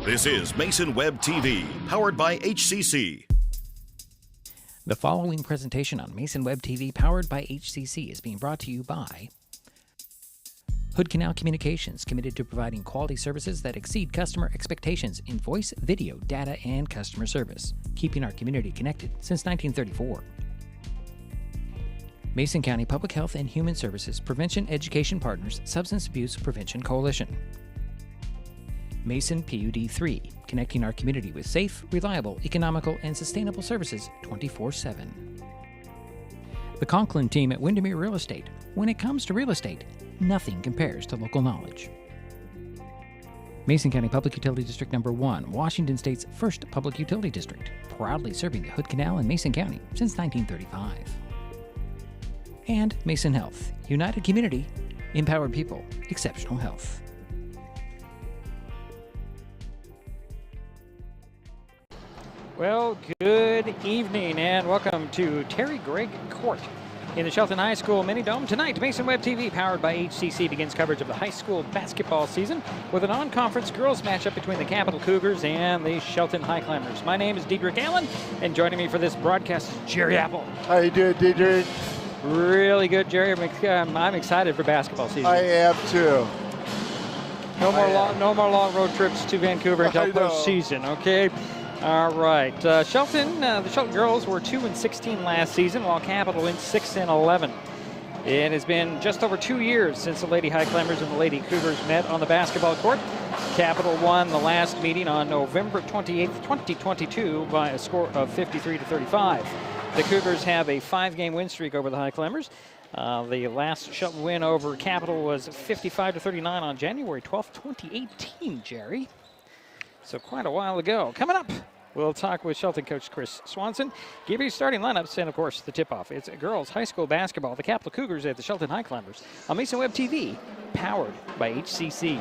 This is Mason Web TV, powered by HCC. The following presentation on Mason Web TV, powered by HCC, is being brought to you by Hood Canal Communications, committed to providing quality services that exceed customer expectations in voice, video, data, and customer service, keeping our community connected since 1934. Mason County Public Health and Human Services Prevention Education Partners Substance Abuse Prevention Coalition. Mason PUD 3, connecting our community with safe, reliable, economical, and sustainable services 24/7. The Conklin team at Windermere Real Estate. When it comes to real estate, nothing compares to local knowledge. Mason County Public Utility District Number 1, Washington State's first public utility district, proudly serving the Hood Canal in Mason County since 1935. And Mason Health, united community, empowered people, exceptional health. Well, good evening and welcome to Terry Gregg Court in the Shelton High School Mini-Dome. Tonight, Mason Web TV, powered by HCC, begins coverage of the high school basketball season with a non-conference girls matchup between the Capital Cougars and the Shelton Highclimbers. My name is Diedrich Allen, and joining me for this broadcast is Jerry Apple. How you doing, Diedrich? Really good, Jerry. I'm excited for basketball season. I am too. No more long road trips to Vancouver until postseason, okay? All right, the Shelton girls were 2-16 last season, while Capital went 6-11. It has been just over 2 years since the Lady Highclimbers and the Lady Cougars met on the basketball court. Capital won the last meeting on November 28th, 2022 by a score of 53-35. The Cougars have a 5-game win streak over the Highclimbers. The last Shelton win over Capital was 55-39 on January 12th, 2018, Jerry. So quite a while ago. Coming up, we'll talk with Shelton coach Chris Swanson, give you starting lineups, and of course the tip-off. It's girls high school basketball, the Capital Cougars at the Shelton Highclimbers on Mason Web TV, powered by HCC.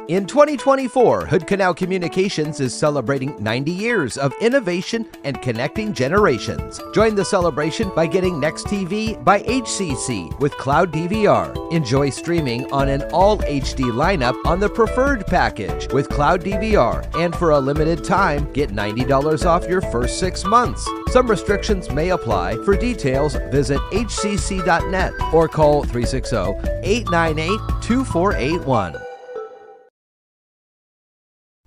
In 2024, Hood Canal Communications is celebrating 90 years of innovation and connecting generations. Join the celebration by getting Next TV by HCC with Cloud DVR. Enjoy streaming on an all HD lineup on the preferred package with Cloud DVR. And for a limited time, get $90 off your first 6 months. Some restrictions may apply. For details, visit hcc.net or call 360-898-2481.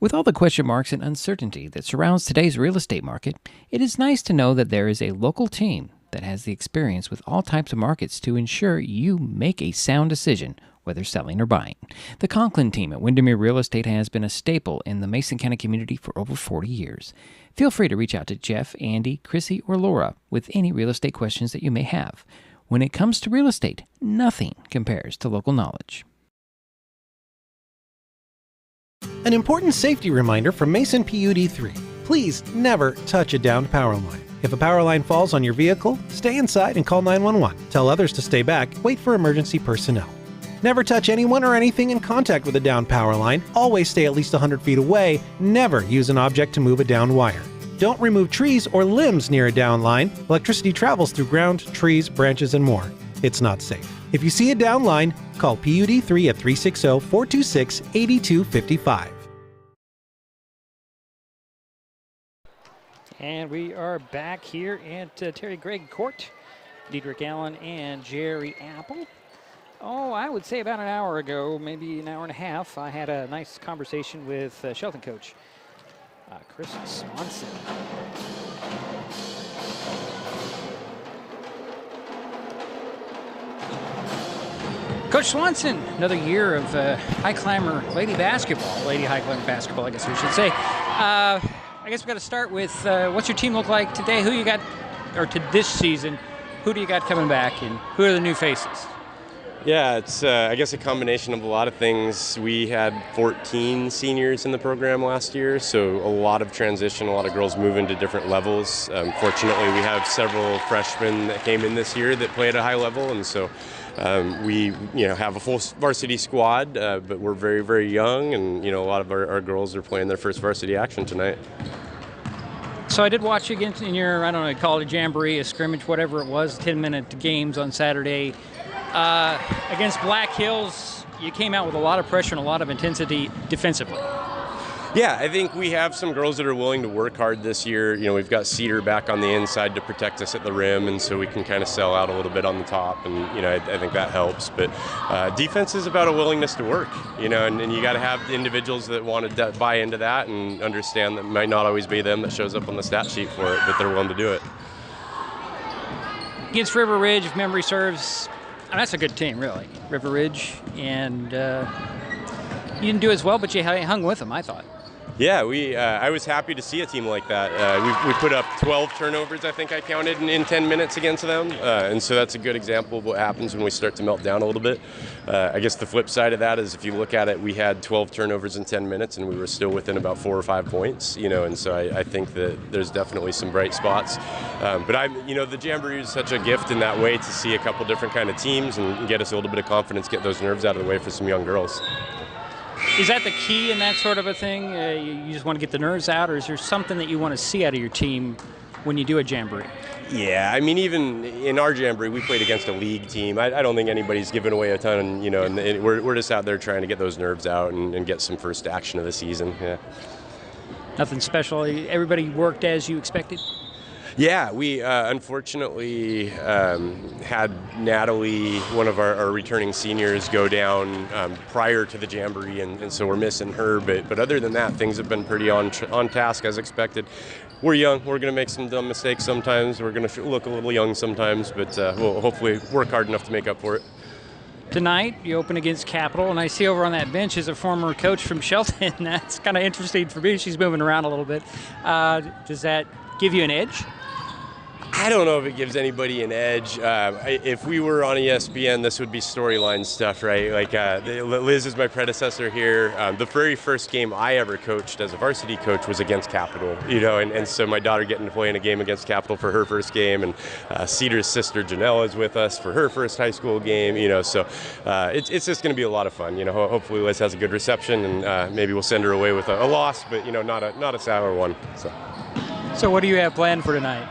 With all the question marks and uncertainty that surrounds today's real estate market, it is nice to know that there is a local team that has the experience with all types of markets to ensure you make a sound decision, whether selling or buying. The Conklin team at Windermere Real Estate has been a staple in the Mason County community for over 40 years. Feel free to reach out to Jeff, Andy, Chrissy, or Laura with any real estate questions that you may have. When it comes to real estate, nothing compares to local knowledge. An important safety reminder from Mason PUD 3. Please never touch a downed power line. If a power line falls on your vehicle, stay inside and call 911. Tell others to stay back, wait for emergency personnel. Never touch anyone or anything in contact with a downed power line. Always stay at least 100 feet away. Never use an object to move a downed wire. Don't remove trees or limbs near a downed line. Electricity travels through ground, trees, branches, and more. It's not safe. If you see a downed line, call PUD 3 at 360-426-8255. And we are back here at Terry Gregg Court. Diedrich Allen and Jerry Apple. Oh, I would say about an hour ago, maybe an hour and a half, I had a nice conversation with Shelton coach Chris Swanson. Coach Swanson, another year of Lady Highclimber basketball, I guess we should say. I guess we've got to start with what's your team look like today? Who you got, or to this season, who do you got coming back, and who are the new faces? Yeah, it's I guess a combination of a lot of things. We had 14 seniors in the program last year, so a lot of transition, a lot of girls moving to different levels. Fortunately, we have several freshmen that came in this year that play at a high level, and so we have a full varsity squad, but we're very, very young, and a lot of our girls are playing their first varsity action tonight. So I did watch you against in your, college jamboree, a scrimmage, whatever it was, 10-minute games on Saturday. Against Black Hills, you came out with a lot of pressure and a lot of intensity defensively. Yeah, I think we have some girls that are willing to work hard this year. You know, we've got Cedar back on the inside to protect us at the rim, and so we can kind of sell out a little bit on the top, and, you know, I think that helps. But defense is about a willingness to work, you know, and you got to have individuals that want to buy into that and understand that it might not always be them that shows up on the stat sheet for it, but they're willing to do it. Against River Ridge, if memory serves, that's a good team, really. River Ridge, and you didn't do as well, but you hung with them, I thought. Yeah, I was happy to see a team like that. We put up 12 turnovers, I think I counted, in 10 minutes against them. And so that's a good example of what happens when we start to melt down a little bit. I guess the flip side of that is if you look at it, we had 12 turnovers in 10 minutes and we were still within about 4 or 5 points, you know, and so I think that there's definitely some bright spots. But you know, the Jamboree is such a gift in that way to see a couple different kind of teams and get us a little bit of confidence, get those nerves out of the way for some young girls. Is that the key in that sort of a thing? You just want to get the nerves out, or is there something that you want to see out of your team when you do a Jamboree? Yeah, I mean, even in our Jamboree, we played against a league team. I don't think anybody's given away a ton, you know, and we're just out there trying to get those nerves out and get some first action of the season, yeah. Nothing special? Everybody worked as you expected? Yeah, we unfortunately had Natalie, one of our returning seniors, go down prior to the Jamboree, and so we're missing her. But other than that, things have been pretty on task as expected. We're young. We're going to make some dumb mistakes sometimes. We're going to look a little young sometimes, but we'll hopefully work hard enough to make up for it. Tonight, you open against Capital, and I see over on that bench is a former coach from Shelton. That's kind of interesting for me. She's moving around a little bit. Does that give you an edge? I don't know if it gives anybody an edge. If we were on ESPN, this would be storyline stuff, right? Like Liz is my predecessor here. The very first game I ever coached as a varsity coach was against Capital, you know, and so my daughter getting to play in a game against Capital for her first game, and Cedar's sister Janelle is with us for her first high school game, you know, so it's just going to be a lot of fun, you know. Hopefully Liz has a good reception, and maybe we'll send her away with a loss, but, you know, not a sour one. So what do you have planned for tonight?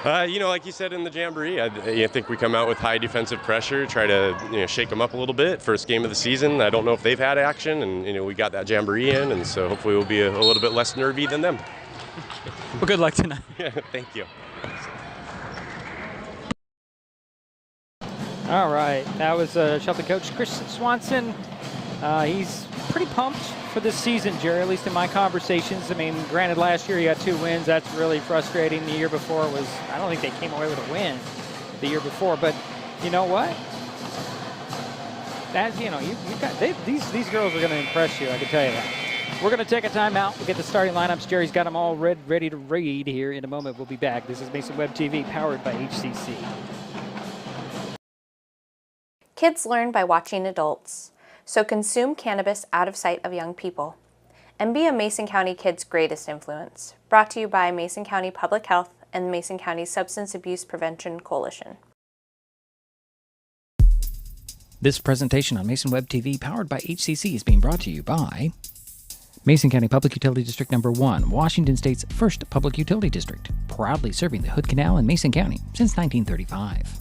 You know, like you said in the Jamboree, I think we come out with high defensive pressure, try to, you know, shake them up a little bit. First game of the season, I don't know if they've had action, and, you know, we got that Jamboree in, and so hopefully we'll be a little bit less nervy than them. Well, good luck tonight. Yeah, thank you. All right, that was Shelton coach Chris Swanson. He's pretty pumped for this season, Jerry, at least in my conversations. I mean, granted, last year you got 2 wins. That's really frustrating. The year before was, I don't think they came away with a win the year before. But you know what? That, you know, you've got these girls are going to impress you. I can tell you that. We're going to take a timeout. We'll get the starting lineups. Jerry's got them all ready to read here in a moment. We'll be back. This is Mason Web TV, powered by HCC. Kids learn by watching adults. So consume cannabis out of sight of young people. And be a Mason County kid's greatest influence. Brought to you by Mason County Public Health and the Mason County Substance Abuse Prevention Coalition. This presentation on Mason Web TV, powered by HCC, is being brought to you by Mason County Public Utility District Number 1, Washington State's first public utility district, proudly serving the Hood Canal in Mason County since 1935.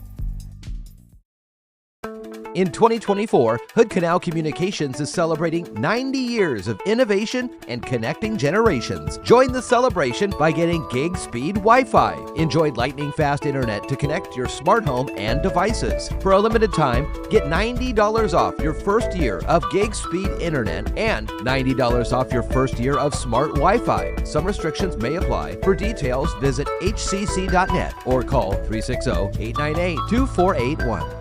In 2024, Hood Canal Communications is celebrating 90 years of innovation and connecting generations. Join the celebration by getting gig speed Wi-Fi. Enjoy lightning fast internet to connect your smart home and devices. For a limited time, get $90 off your first year of gig speed internet and $90 off your first year of smart Wi-Fi. Some restrictions may apply. For details, visit hcc.net or call 360-898-2481.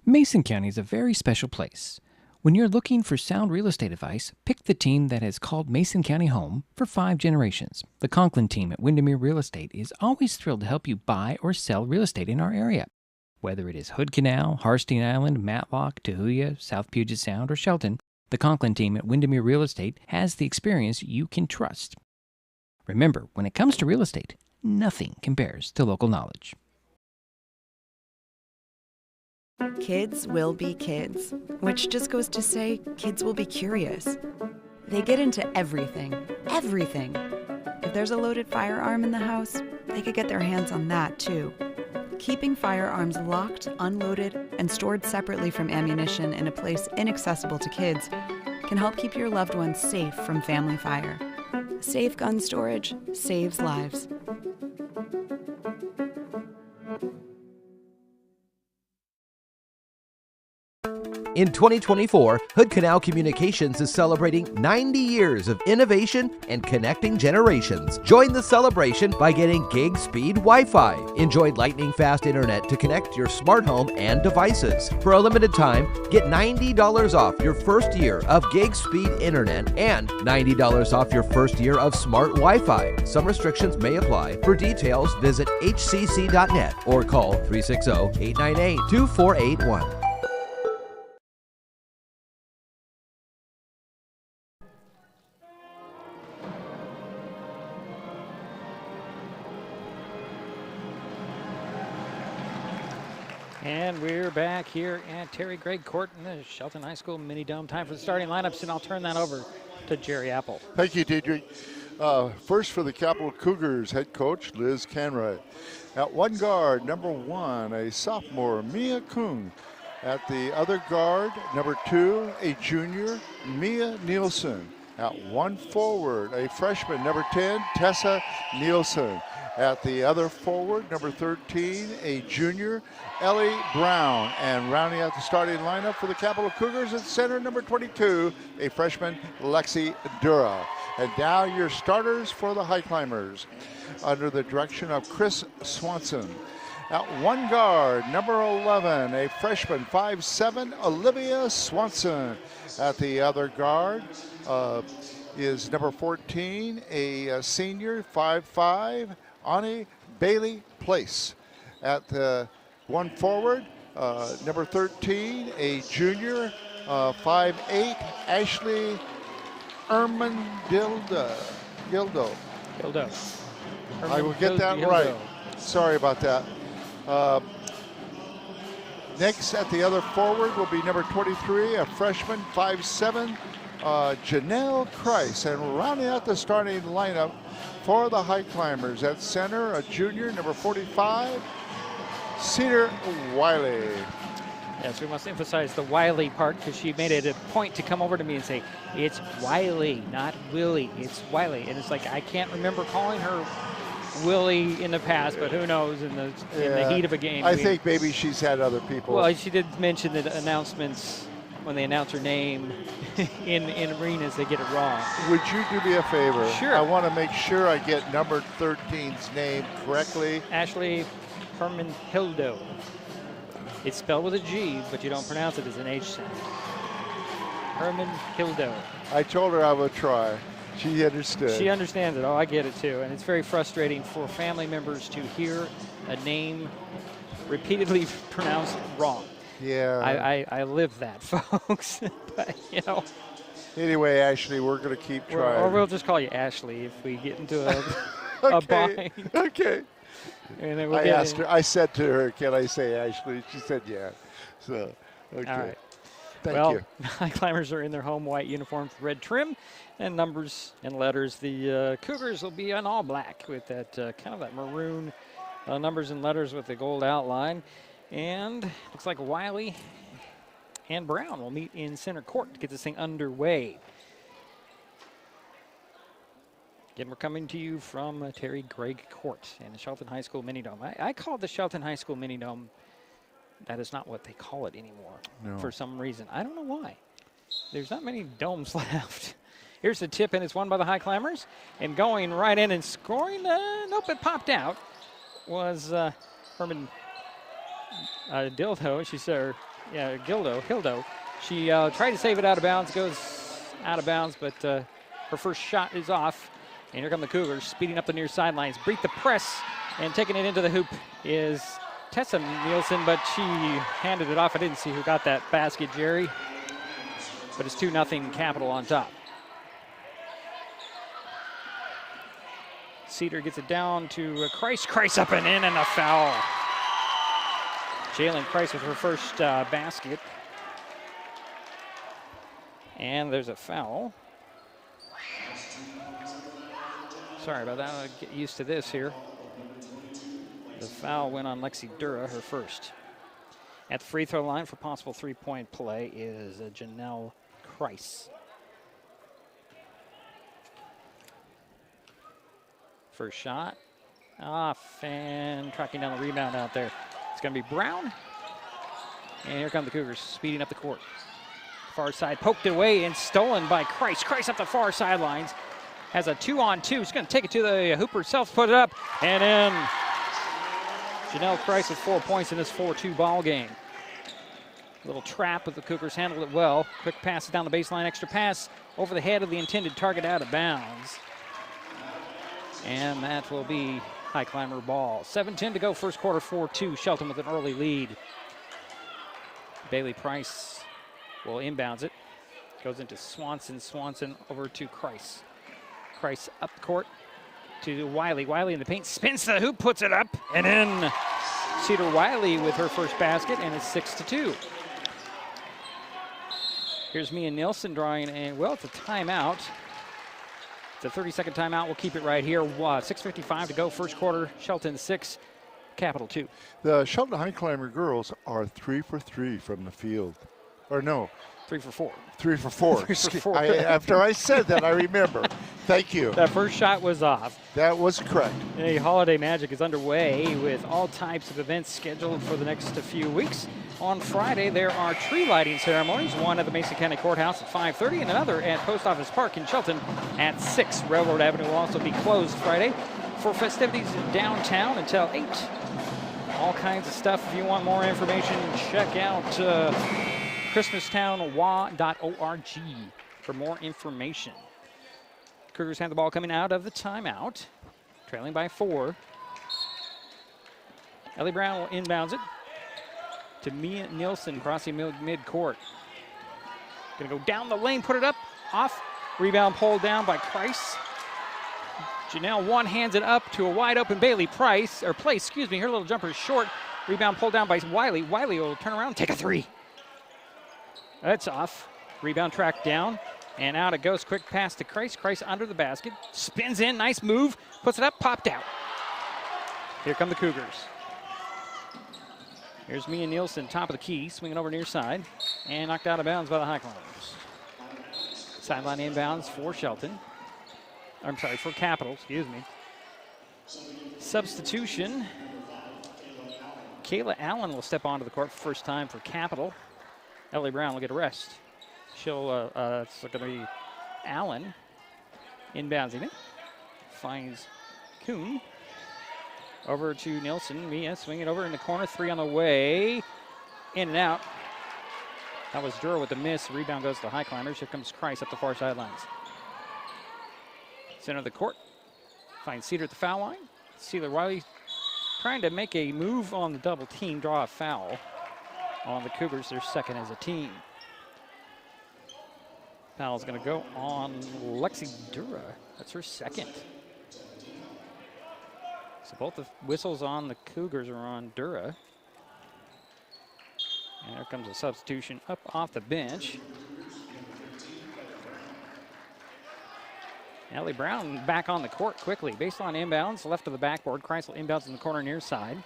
Mason County is a very special place. When you're looking for sound real estate advice, pick the team that has called Mason County home for 5 generations. The Conklin team at Windermere Real Estate is always thrilled to help you buy or sell real estate in our area. Whether it is Hood Canal, Harstein Island, Matlock, Tahuya, South Puget Sound, or Shelton, the Conklin team at Windermere Real Estate has the experience you can trust. Remember, when it comes to real estate, nothing compares to local knowledge. Kids will be kids, which just goes to say kids will be curious. They get into everything. If there's a loaded firearm in the house, they could get their hands on that too. Keeping firearms locked, unloaded, and stored separately from ammunition in a place inaccessible to kids can help keep your loved ones safe from family fire. Safe gun storage saves lives. In 2024, Hood Canal Communications is celebrating 90 years of innovation and connecting generations. Join the celebration by getting gig speed Wi-Fi. Enjoy lightning-fast internet to connect your smart home and devices. For a limited time, get $90 off your first year of gig speed internet and $90 off your first year of smart Wi-Fi. Some restrictions may apply. For details, visit hcc.net or call 360-898-2481. And we're back here at Terry Gregg Court in the Shelton High School Mini Dome. Time for the starting lineups, and I'll turn that over to Jerry Apple. Thank you, Deidre. First for the Capital Cougars, head coach Liz Canright. At one guard, number 1, a sophomore, Mia Kung. At the other guard, number 2, a junior, Mia Nielsen. At one forward, a freshman, number 10, Tessa Nielsen. At the other forward, number 13, a junior, Ellie Brown. And rounding out the starting lineup for the Capital Cougars at center, number 22, a freshman, Lexi Dura. And now your starters for the Highclimbers, under the direction of Chris Swanson. At one guard, number 11, a freshman, 5'7", Olivia Swanson. At the other guard is number 14, a senior, 5'5", Ani Bailey Place. At the one forward, number 13, a junior, 5'8", Ashley Gildo. I will get that right. Sorry about that. Next at the other forward will be number 23, a freshman, 5'7", Janelle Kreis. And rounding out the starting lineup for the Highclimbers at center, a junior, number 45, Cedar Wiley. Yes, we must emphasize the Wiley part because she made it a point to come over to me and say, it's Wiley, not Willie, it's Wiley. And it's like, I can't remember calling her Willie in the past, but who knows in the heat of a game. I think maybe she's had other people. Well, she did mention that announcements, when they announce her name in arenas, they get it wrong. Would you do me a favor? Sure. I want to make sure I get number 13's name correctly. Ashley Hermanhildo. It's spelled with a G, but you don't pronounce it as an H sound. Hermanhildo. I told her I would try. She understood. She understands it. Oh, I get it too. And it's very frustrating for family members to hear a name repeatedly pronounced wrong. Yeah. I live that, folks. But, you know. Anyway, Ashley, we're going to keep trying. Or we'll just call you Ashley if we get into a bind. Okay. And then we'll I asked her. I said to her, "Can I say Ashley?" She said, "Yeah." So, okay. All right. Thank you. Highclimbers are in their home white uniforms with red trim and numbers and letters. The Cougars will be on all black with that kind of that maroon numbers and letters with the gold outline. And looks like Wiley and Brown will meet in center court to get this thing underway. Again, we're coming to you from Terry Gregg Court in the Shelton High School Mini Dome. I call it the Shelton High School Mini Dome. That is not what they call it anymore for some reason. I don't know why. There's not many domes left. Here's the tip, and it's won by the Highclimbers. And going right in and scoring, nope, it popped out, was Herman Hildo. She tried to save it out of bounds, goes out of bounds, but her first shot is off. And here come the Cougars, speeding up the near sidelines. Beat the press, and taking it into the hoop is Tessa Nielsen, but she handed it off. I didn't see who got that basket, Jerry. But it's 2-0 Capital on top. Cedar gets it down to Kreis. Kreis up and in, and a foul. Jalen Kreis with her first basket. And there's a foul. Sorry about that. I'll get used to this here. The foul went on Lexi Dura, her first. At the free throw line for possible three-point play is Janelle Kreis. First shot. Off and tracking down the rebound out there. It's going to be Brown. And here come the Cougars speeding up the court. Far side poked away and stolen by Kreis. Kreis up the far sidelines. Has a 2-on-2. He's going to take it to the Hooper himself, put it up, and in. Janelle Kreis with 4 points in this 4-2 ball game. Little trap, but the Cougars handled it well. Quick pass down the baseline, extra pass over the head of the intended target, out of bounds. And that will be Highclimber ball. 7:10 to go, first quarter, 4-2. Shelton with an early lead. Bailey Price will inbounds it. Goes into Swanson. Swanson over to Kreis. Kreis up court to Wiley. Wiley in the paint, spins to the hoop, puts it up, and in. Cedar Wiley with her first basket, and it's 6-2. Here's Mia Nilsson drawing a, well, it's a timeout. It's a 30-second timeout. We'll keep it right here. 6:55 to go, first quarter. Shelton 6, Capital 2. The Shelton Highclimber girls are 3 for 3 from the field. Or no. 3 for 4. 3 for 4. 3 for 4. After I said that, I remember. Thank you. That first shot was off. That was correct. A Holiday Magic is underway with all types of events scheduled for the next few weeks. On Friday, there are tree lighting ceremonies, one at the Mason County Courthouse at 5:30 and another at Post Office Park in Shelton at 6. Railroad Avenue will also be closed Friday for festivities downtown until 8. All kinds of stuff. If you want more information, check out ChristmastownWA.org for more information. Cougars have the ball coming out of the timeout, trailing by 4. Ellie Brown will inbounds it to Mia Nilsson, crossing mid-court. Gonna go down the lane, put it up, off. Rebound pulled down by Price. Janelle one hands it up to a wide open Bailey Price, or Place, excuse me. Her little jumper is short. Rebound pulled down by Wiley. Wiley will turn around and take a 3. That's off. Rebound tracked down. And out it goes. Quick pass to Kreis. Kreis under the basket. Spins in. Nice move. Puts it up. Popped out. Here come the Cougars. Here's Mia Nielsen, top of the key. Swinging over near side. And knocked out of bounds by the Highclimbers. Sideline inbounds for Shelton. I'm sorry, for Capital. Excuse me. Substitution. Kayla Allen will step onto the court for the first time for Capital. Ellie Brown will get a rest. She'll, it's going to be Allen inbounding it. Finds Kuhn. Over to Nilsson. Mia swinging over in the corner. 3 on the way. In and out. That was Dura with the miss. Rebound goes to the Highclimbers. Here comes Kreis up the far sidelines. Center of the court. Finds Cedar at the foul line. Cedar Wiley trying to make a move on the double team. Draw a foul on the Cougars. Their second as a team. Foul's going to go on Lexi Dura. That's her second. So both the whistles on the Cougars are on Dura. And here comes a substitution up off the bench. Ellie Brown back on the court quickly. Baseline inbounds, left of the backboard. Kreis inbounds in the corner near side.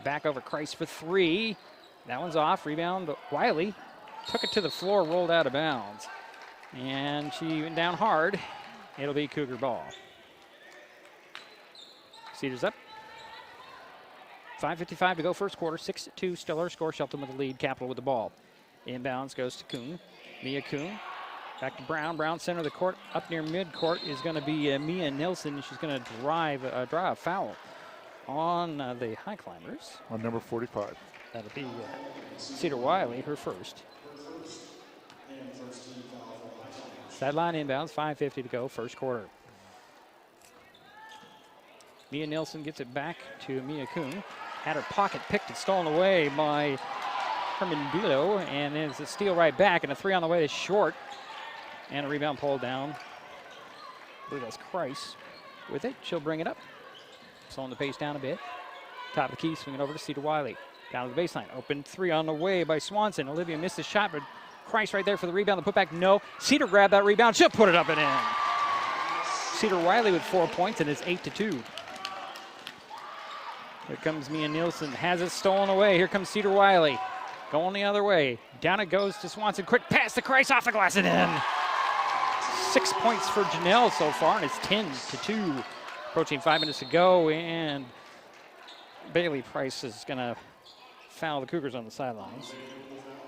Back over Kreis for 3. That one's off. Rebound, but Wiley took it to the floor, rolled out of bounds. And she went down hard. It'll be Cougar ball. Cedars up. 5:55 to go first quarter. 6-2 still our score. Shelton with the lead. Capital with the ball. Inbounds goes to Kuhn. Mia Kuhn. Back to Brown. Brown center of the court. Up near midcourt is going to be Mia Nilsson. She's going to draw a foul on the Highclimbers. On number 45. That'll be Cedar Wiley, her first. Sideline inbounds, 5:50 to go, first quarter. Mia Nilsson gets it back to Mia Kuhn. Had her pocket picked and stolen away by Herman Bilo, and then it's a steal right back, and a 3 on the way is short. And a rebound pulled down. I believe that's Kreis with it. She'll bring it up. Slowing the pace down a bit. Top of the key, swinging over to Cedar Wiley. Down to the baseline. Open 3 on the way by Swanson. Olivia missed the shot, but Kreis right there for the rebound. The putback, no. Cedar grabbed that rebound. She'll put it up and in. Cedar Wiley with 4 points, and it's 8-2. Here comes Mia Nielsen, has it stolen away. Here comes Cedar Wiley, going the other way. Down it goes to Swanson, quick pass to Christ, off the glass and in. 6 points for Janelle so far, and it's 10-2. Approaching 5 minutes to go, and Bailey Price is gonna foul the Cougars on the sidelines.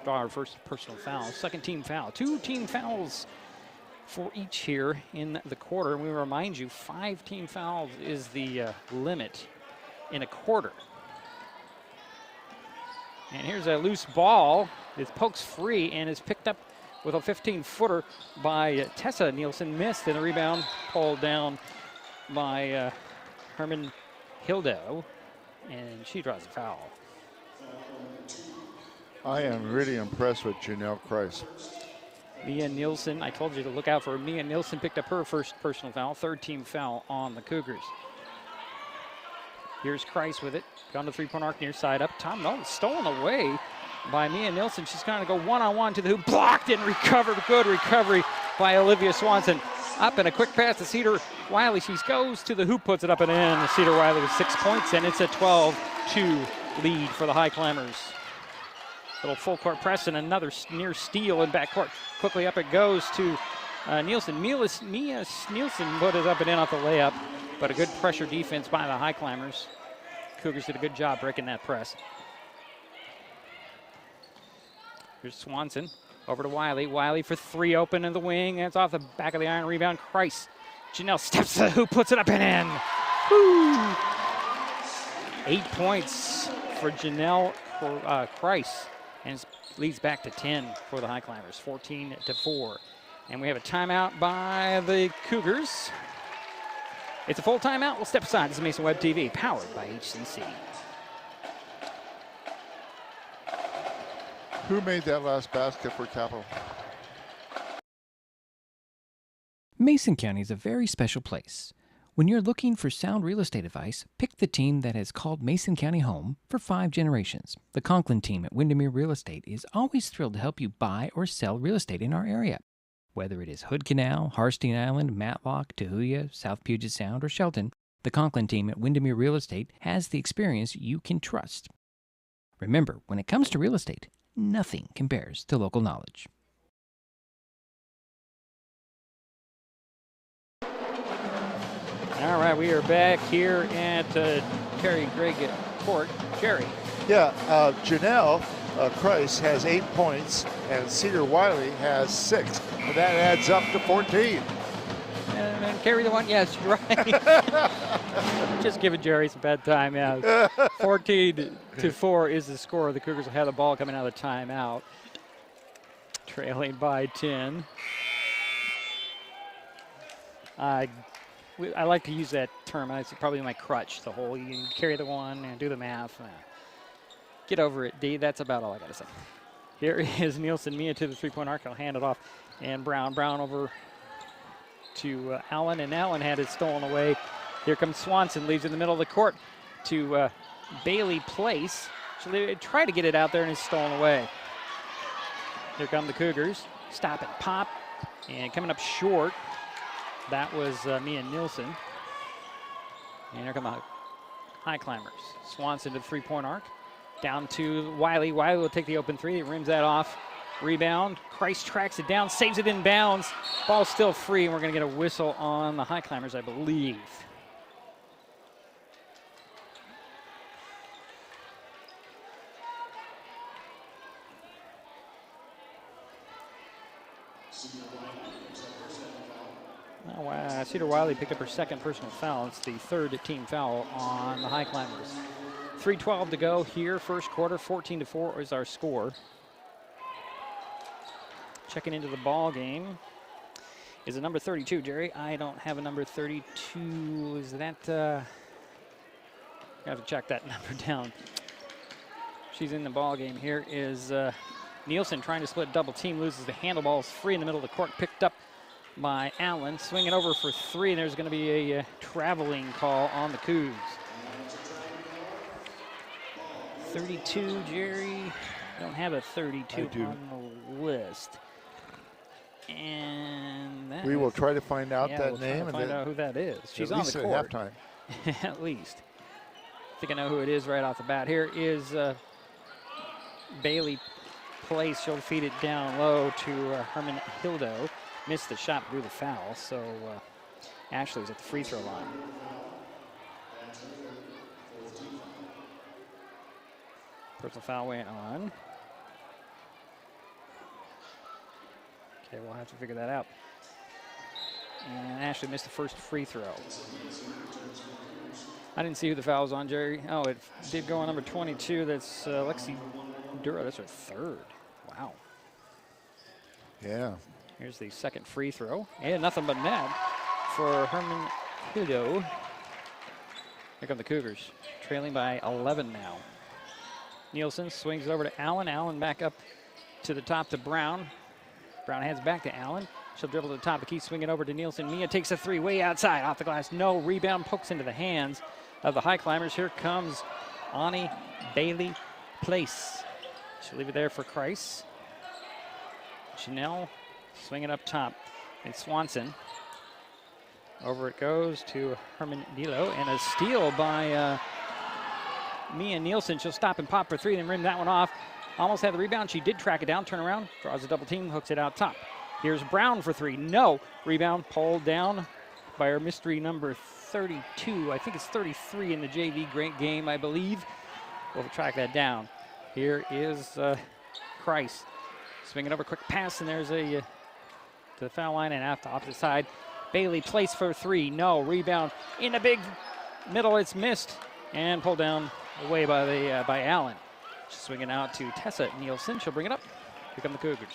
Draw our first personal foul, second team foul. 2 team fouls for each here in the quarter. And we remind you, 5 team fouls is the limit in a quarter. And here's a loose ball. It pokes free and is picked up with a 15-footer by Tessa Nielsen. Missed, and the rebound pulled down by Herman Hildo, and she draws a foul. I am really impressed with Janelle Christ. Mia Nielsen, I told you to look out for her. Mia Nielsen picked up her first personal foul, third team foul on the Cougars. Here's Christ with it. Gone to three-point arc near side up. Tom Nolan stolen away by Mia Nielsen. She's going to go one-on-one to the hoop. Blocked and recovered. Good recovery by Olivia Swanson. Up and a quick pass to Cedar Wiley. She goes to the hoop, puts it up and in. Cedar Wiley with 6 points, and it's a 12-2 lead for the Highclimbers. Little full court press and another near steal in backcourt. Quickly up it goes to Nielsen. Mia Nielsen put it up and in off the layup, but a good pressure defense by the Highclimbers. Cougars did a good job breaking that press. Here's Swanson over to Wiley. Wiley for 3 open in the wing. It's off the back of the iron. Rebound, Christ. Janelle steps to the hoop, puts it up and in. Woo! 8 points for Janelle Christ. And leads back to 10 for the Highclimbers, 14-4. And we have a timeout by the Cougars. It's a full timeout. We'll step aside. This is Mason Web TV, powered by HCC. Who made that last basket for Capital? Mason County is a very special place. When you're looking for sound real estate advice, pick the team that has called Mason County home for 5 generations. The Conklin team at Windermere Real Estate is always thrilled to help you buy or sell real estate in our area. Whether it is Hood Canal, Harstein Island, Matlock, Tahuya, South Puget Sound, or Shelton, the Conklin team at Windermere Real Estate has the experience you can trust. Remember, when it comes to real estate, nothing compares to local knowledge. All right, we are back here at Terry Gregg Court. Jerry. Yeah, Janelle Christ has 8 points, and Cedar Wiley has 6. And that adds up to 14. And carry the one. Yes, you're right. Just giving Jerry some bad time. Yeah. 14-4 is the score. The Cougars will have the ball coming out of the timeout, trailing by 10. I like to use that term. It's probably my crutch. The whole you carry the one and do the math. Get over it, D. That's about all I got to say. Here is Nielsen. Mia to the three-point arc. I'll hand it off. And Brown over to Allen. And Allen had it stolen away. Here comes Swanson. Leaves in the middle of the court to Bailey Place. So they try to get it out there, and it's stolen away. Here come the Cougars. Stop and pop. And coming up short, that was Mia Nielsen. And here come the Highclimbers. Swanson to the three-point arc. Down to Wiley. Wiley will take the open three. He rims that off. Rebound. Christ tracks it down, saves it in bounds. Ball's still free, and we're going to get a whistle on the Highclimbers, I believe. Cedar Wiley picked up her second personal foul. It's the third team foul on the Highclimbers. 3:12 to go here, first quarter. 14-4 is our score. Checking into the ball game is a number 32, Jerry. I don't have a number 32. Is that? I have to check that number down. She's in the ball game. Here is Nielsen trying to split double team, loses the handle. Ball is free in the middle of the court, picked up by Allen. Swinging over for 3, and there's going to be a traveling call on the Cougs. 32, Jerry. I don't have a 32 on the list. And that we will try to find out that we'll name and find out who that is. She's on the court. At halftime. At least. I think I know who it is right off the bat. Here is Bailey Place. She'll feed it down low to Herman Hildo. Missed the shot, drew the foul, so Ashley's at the free throw line. Personal foul went on. Okay, we'll have to figure that out. And Ashley missed the first free throw. I didn't see who the foul was on, Jerry. Oh, it did go on number 22. That's Lexi Dura. That's her third. Wow. Yeah. Here's the second free throw. And nothing but net for Herman Hildo. Here come the Cougars, trailing by 11 now. Nielsen swings it over to Allen. Allen back up to the top to Brown. Brown heads back to Allen. She'll dribble to the top of the key, swing it over to Nielsen. Mia takes a three way outside, off the glass. No, rebound pokes into the hands of the Highclimbers. Here comes Ani Bailey Place. She'll leave it there for Kreis. Janelle swing it up top. And Swanson. Over it goes to Herman Dilo. And a steal by Mia Nielsen. She'll stop and pop for three, then rim that one off. Almost had the rebound. She did track it down, turn around, draws a double team, hooks it out top. Here's Brown for three. No. Rebound pulled down by our mystery number 32. I think it's 33 in the JV great game, I believe. We'll track that down. Here is Kreis. Swinging over, quick pass, and there's a to the foul line and off the opposite side. Bailey Place for three. No. Rebound in the big middle. It's missed and pulled down away by Allen. She's swinging out to Tessa Nielsen. She'll bring it up. Here come the Cougars.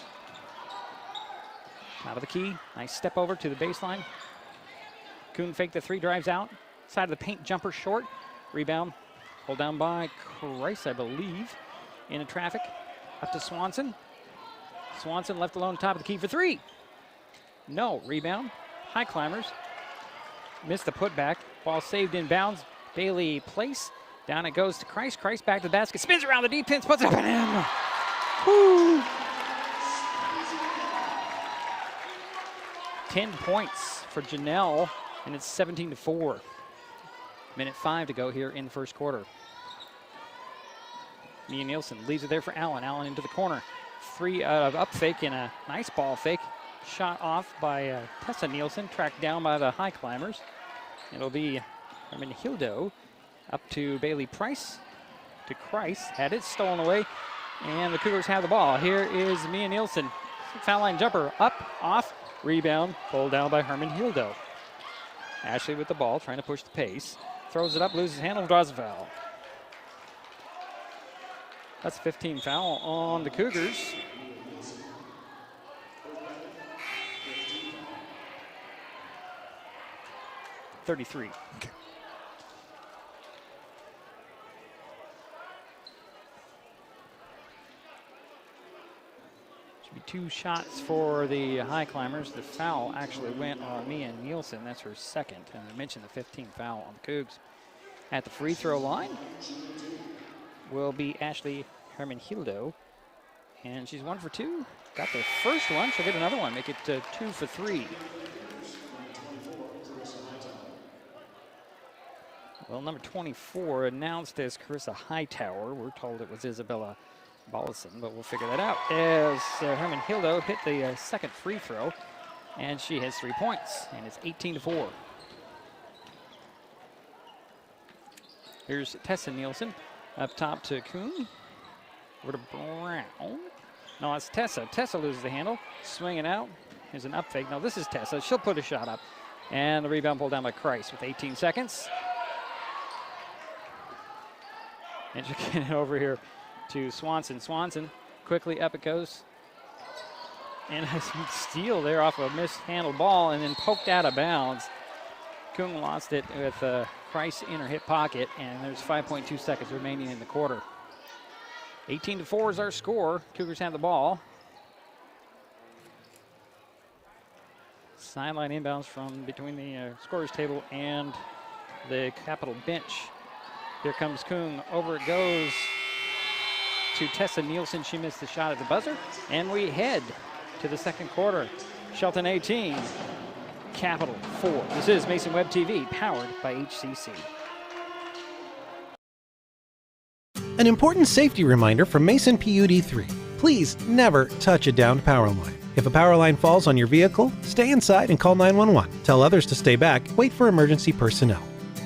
Out of the key. Nice step over to the baseline. Kuhn faked the three, drives out. Side of the paint, jumper short. Rebound. Pulled down by Kreis, I believe. Into traffic. Up to Swanson. Swanson left alone top of the key for three. No. Rebound. Highclimbers. Missed the putback. Ball saved in bounds. Bailey Place. Down it goes to Kreis. Kreis back to the basket. Spins around the defense. Puts it up and in. Woo! 10 points for Janelle, and it's 17-4. Minute 5 to go here in the first quarter. Mia Nielsen leaves it there for Allen. Allen into the corner. Three up fake and a nice ball fake. Shot off by Tessa Nielsen, tracked down by the Highclimbers. It'll be Herman Hildo up to Bailey Price, to Kreis. Had it stolen away, and the Cougars have the ball. Here is Mia Nielsen. Foul line jumper, up, off, rebound, pulled down by Herman Hildo. Ashley with the ball, trying to push the pace. Throws it up, loses handle, draws a foul. That's 15 foul on the Cougars. .33. Okay. Should be 2 shots for the Highclimbers. The foul actually went on Mia Nielsen. That's her second. And I mentioned the 15th foul on the Cougs. At the free throw line will be Ashley Herman Hildo. And she's 1 for 2. Got the first one. She'll get another one. Make it 2 for 3. Well, number 24 announced as Carissa Hightower. We're told it was Isabella Bollison, but we'll figure that out. As Herman Hildo hit the second free throw, and she has 3 points, and it's 18-4. Here's Tessa Nielsen up top to Kuhn. Over to Brown. No, it's Tessa. Tessa loses the handle. Swinging out. Here's an up fake. No, this is Tessa. She'll put a shot up. And the rebound pulled down by Kreis with 18 seconds. And she'll get it over here to Swanson. Swanson, quickly up it goes. And a steal there off a mishandled ball and then poked out of bounds. Kung lost it with Kreis in her hip pocket, and there's 5.2 seconds remaining in the quarter. 18-4 is our score. Cougars have the ball. Sideline inbounds from between the scorer's table and the Capitol bench. Here comes Kung. Over it goes to Tessa Nielsen. She missed the shot at the buzzer. And we head to the second quarter. Shelton 18, Capitol 4. This is Mason Web TV, powered by HCC. An important safety reminder from Mason PUD3. Please never touch a downed power line. If a power line falls on your vehicle, stay inside and call 911. Tell others to stay back, wait for emergency personnel.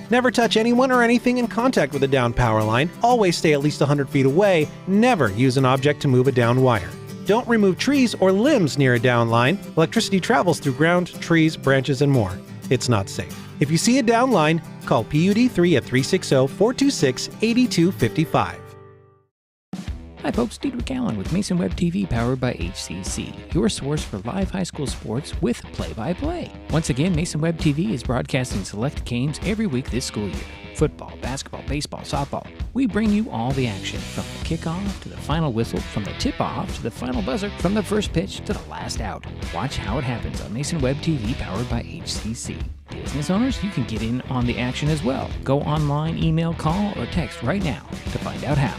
Never touch anyone or anything in contact with a downed power line. Always stay at least 100 feet away. Never use an object to move a downed wire. Don't remove trees or limbs near a downed line. Electricity travels through ground, trees, branches, and more. It's not safe. If you see a downed line, call PUD3 at 360-426-8255. Hi folks, Diedrich Allen with Mason Web TV powered by HCC, your source for live high school sports with play-by-play. Once again, Mason Web TV is broadcasting select games every week this school year. Football, basketball, baseball, softball. We bring you all the action from the kickoff to the final whistle, from the tip-off to the final buzzer, from the first pitch to the last out. Watch how it happens on Mason Web TV powered by HCC. Business owners, you can get in on the action as well. Go online, email, call, or text right now to find out how.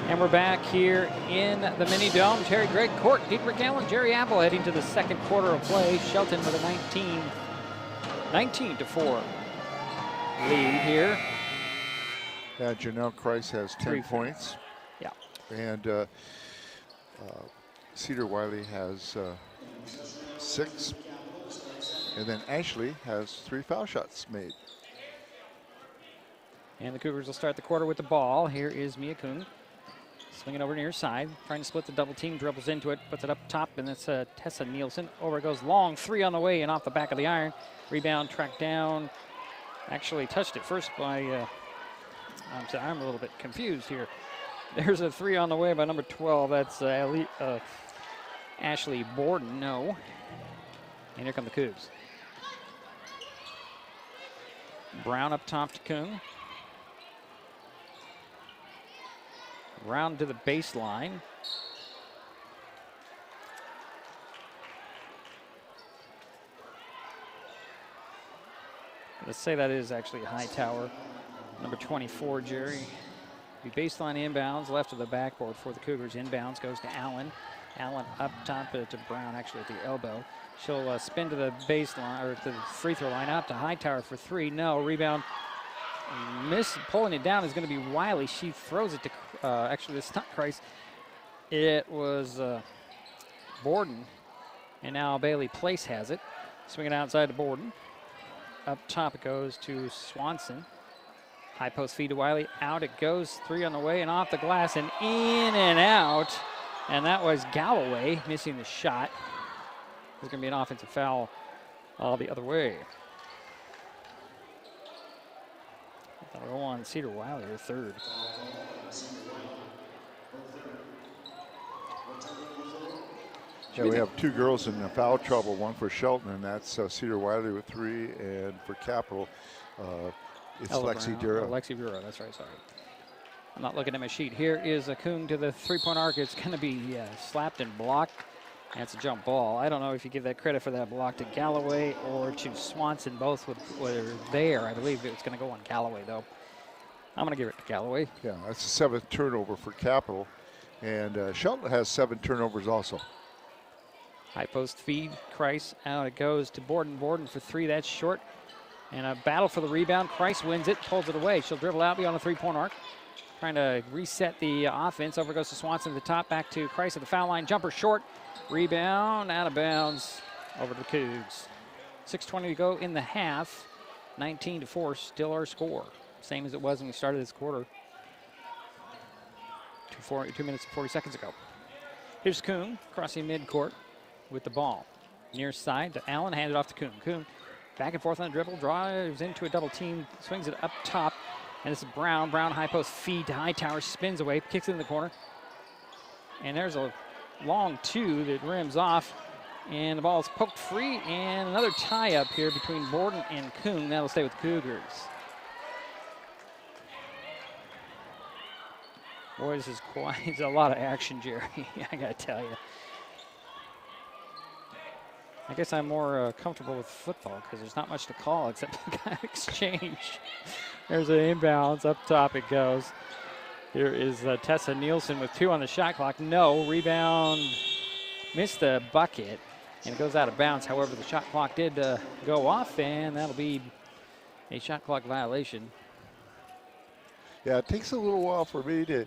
And we're back here in the mini dome. Terry Gregg Court, Diedrich Allen, Jerry Apple heading to the second quarter of play. Shelton with a 19-4 lead here. Yeah, Janelle Kreis has 10 points. Yeah. And Cedar Wiley has 6. And then Ashley has 3 foul shots made. And the Cougars will start the quarter with the ball. Here is Mia Kuhn. Swinging over near side, trying to split the double team, dribbles into it, puts it up top, and that's Tessa Nielsen. Over it goes long, 3 on the way and off the back of the iron. Rebound tracked down. Actually touched it first by, I'm a little bit confused here. There's a 3 on the way by number 12. That's Ashley Borden, no. And here come the Cougs. Brown up top to Kuhn. Round to the baseline. Let's say that is actually Hightower, number 24, Jerry. The baseline inbounds, left of the backboard for the Cougars. Inbounds goes to Allen. Allen up top to Brown, actually at the elbow. She'll spin to the baseline, or to the free throw line, out to Hightower for 3. No, rebound. Pulling it down is going to be Wiley. She throws it to, actually it's not Kreis. It was Borden. And now Bailey Place has it. Swinging outside to Borden. Up top it goes to Swanson. High post feed to Wiley. Out it goes. 3 on the way and off the glass and in and out. And that was Galloway missing the shot. There's going to be an offensive foul all the other way. That'll go on Cedar Wiley, her 3rd. Yeah, we have 2 girls in foul trouble, one for Shelton, and that's Cedar Wiley with 3, and for Capital, it's Lexi Dura. Lexi Dura, that's right, sorry. I'm not looking at my sheet. Here is a Kuhn to the 3-point arc. It's going to be slapped and blocked. That's a jump ball. I don't know if you give that credit for that block to Galloway or to Swanson. Both were there. I believe it's going to go on Galloway, though. I'm going to give it to Galloway. Yeah, that's the 7th turnover for Capital. And Shelton has 7 turnovers also. High post feed. Kreis out it goes to Borden. Borden for 3. That's short. And a battle for the rebound. Kreis wins it, pulls it away. She'll dribble out beyond the 3-point arc. Trying to reset the offense. Over goes to Swanson at the top. Back to Kreis at the foul line. Jumper short. Rebound, out of bounds, over to the Cougs. 6:20 to go in the half. 19-4, still our score. Same as it was when we started this quarter. 2 minutes and 40 seconds ago. Here's Kuhn crossing midcourt with the ball. Near side to Allen, handed off to Kuhn. Kuhn back and forth on the dribble, drives into a double team, swings it up top, and it's Brown. Brown high post feed to Hightower, spins away, kicks it in the corner. And there's a long 2 that rims off, and the ball is poked free, and another tie-up here between Borden and Kuhn. That'll stay with the Cougars. Boy, this is quite a lot of action, Jerry. I gotta tell you. I guess I'm more comfortable with football because there's not much to call except the kind of exchange. There's an inbounds, up top it goes. Here is Tessa Nielsen with 2 on the shot clock. No, rebound, missed the bucket, and it goes out of bounds. However, the shot clock did go off, and that'll be a shot clock violation. Yeah, it takes a little while for me to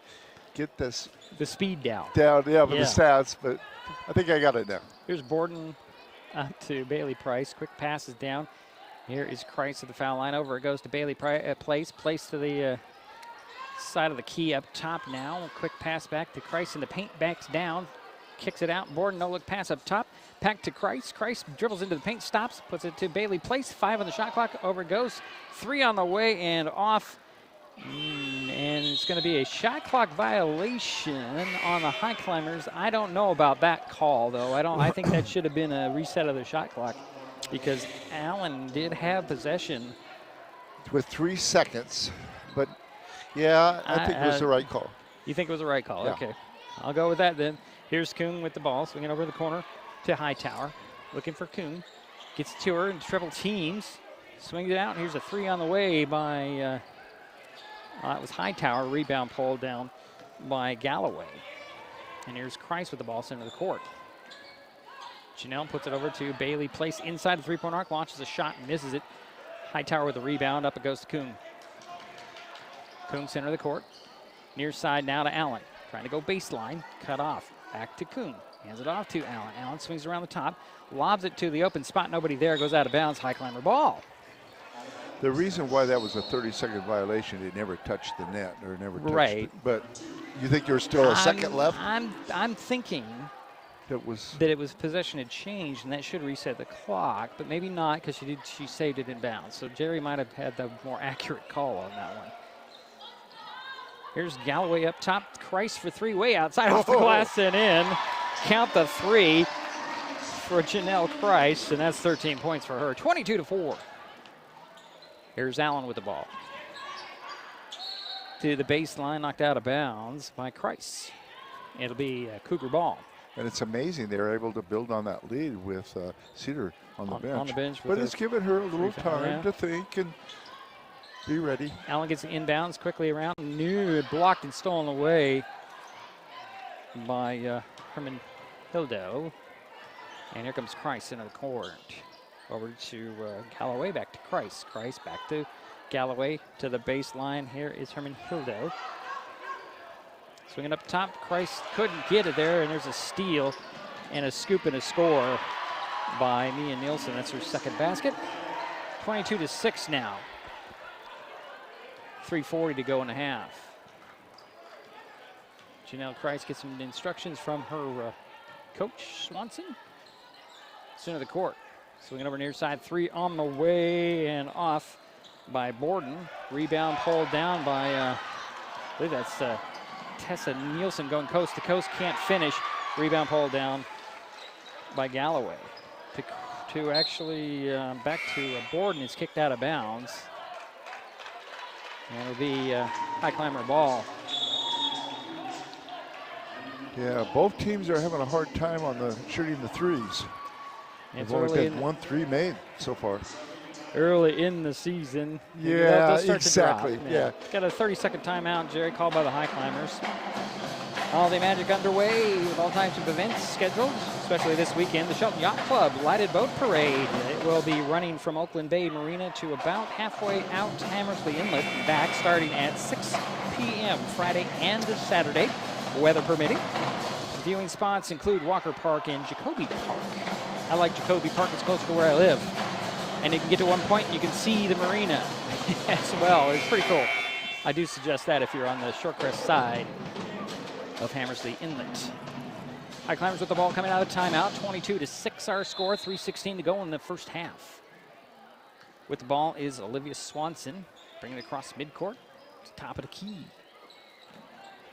get the speed down. With the stats, but I think I got it now. Here's Borden to Bailey Price. Quick passes down. Here is Christ at the foul line. Over it goes to Bailey Place. Place to the side of the key up top now. Quick pass back to Christ in the paint. Backs down. Kicks it out. Borden, no-look pass up top. Back to Christ. Christ dribbles into the paint. Stops. Puts it to Bailey Place. 5 on the shot clock. Over it goes. 3 on the way and off. And it's going to be a shot clock violation on the Highclimbers. I don't know about that call, though. I think that should have been a reset of the shot clock because Allen did have possession with 3 seconds. But yeah, I think it was the right call. You think it was the right call? Yeah. Okay, I'll go with that then. Here's Kuhn with the ball, swinging over the corner to Hightower, looking for Kuhn. Gets to her and triple teams, swings it out. Here's a 3 on the way by. It was Hightower, rebound pulled down by Galloway. And here's Christ with the ball center of the court. Janelle puts it over to Bailey Place inside the three-point arc, launches a shot, misses it. Hightower with the rebound, up it goes to Kuhn. Kuhn center of the court. Near side now to Allen. Trying to go baseline, cut off. Back to Kuhn, hands it off to Allen. Allen swings around the top, lobs it to the open spot, nobody there, goes out of bounds, Highclimber ball. The reason why that was a 30-second violation, it never touched the net or never touched it. But you think there's still a second left? I'm thinking that it was possession had changed, and that should reset the clock, but maybe not because she saved it in bounds. So Jerry might have had the more accurate call on that one. Here's Galloway up top. Christ for 3, way outside off the glass and in. Count the 3 for Janelle Christ, and that's 13 points for her. 22-4. Here's Allen with the ball. To the baseline, knocked out of bounds by Christ. It'll be a Cougar ball. And it's amazing they're able to build on that lead with Cedar on the bench. On the bench. But it's given her a little time to think and be ready. Allen gets the inbounds quickly around. Blocked and stolen away by Herman Hildo. And here comes Christ into the court. Over to Galloway, back to Christ. Christ back to Galloway to the baseline. Here is Herman Hildo. Swinging up top, Christ couldn't get it there, and there's a steal and a scoop and a score by Mia Nielsen. That's her second basket. 22-6 now. 3:40 to go in the half. Janelle Christ gets some instructions from her coach, Swanson. Center of the court. Swinging over near side, 3 on the way and off by Borden. Rebound pulled down by, I believe that's Tessa Nielsen going coast to coast, can't finish. Rebound pulled down by Galloway. To actually back to Borden, is kicked out of bounds. And it'll be Highclimber ball. Yeah, both teams are having a hard time on the shooting the threes. They've only had 1 3 made so far. Early in the season. Yeah, exactly. Yeah. Got a 30-second timeout, Jerry, called by the Highclimbers. Holiday Magic underway with all types of events scheduled, especially this weekend. The Shelton Yacht Club Lighted Boat Parade. It will be running from Oakland Bay Marina to about halfway out to Hammersley Inlet and back, starting at 6 p.m. Friday and Saturday, weather permitting. Viewing spots include Walker Park and Jacoby Park. I like Jacoby Park, it's close to where I live. And you can get to one point, you can see the marina as well. It's pretty cool. I do suggest that if you're on the Shorecrest side of Hammersley Inlet. Highclimbers with the ball coming out of timeout. 22-6 our score, 3:16 to go in the first half. With the ball is Olivia Swanson, bringing it across midcourt to top of the key.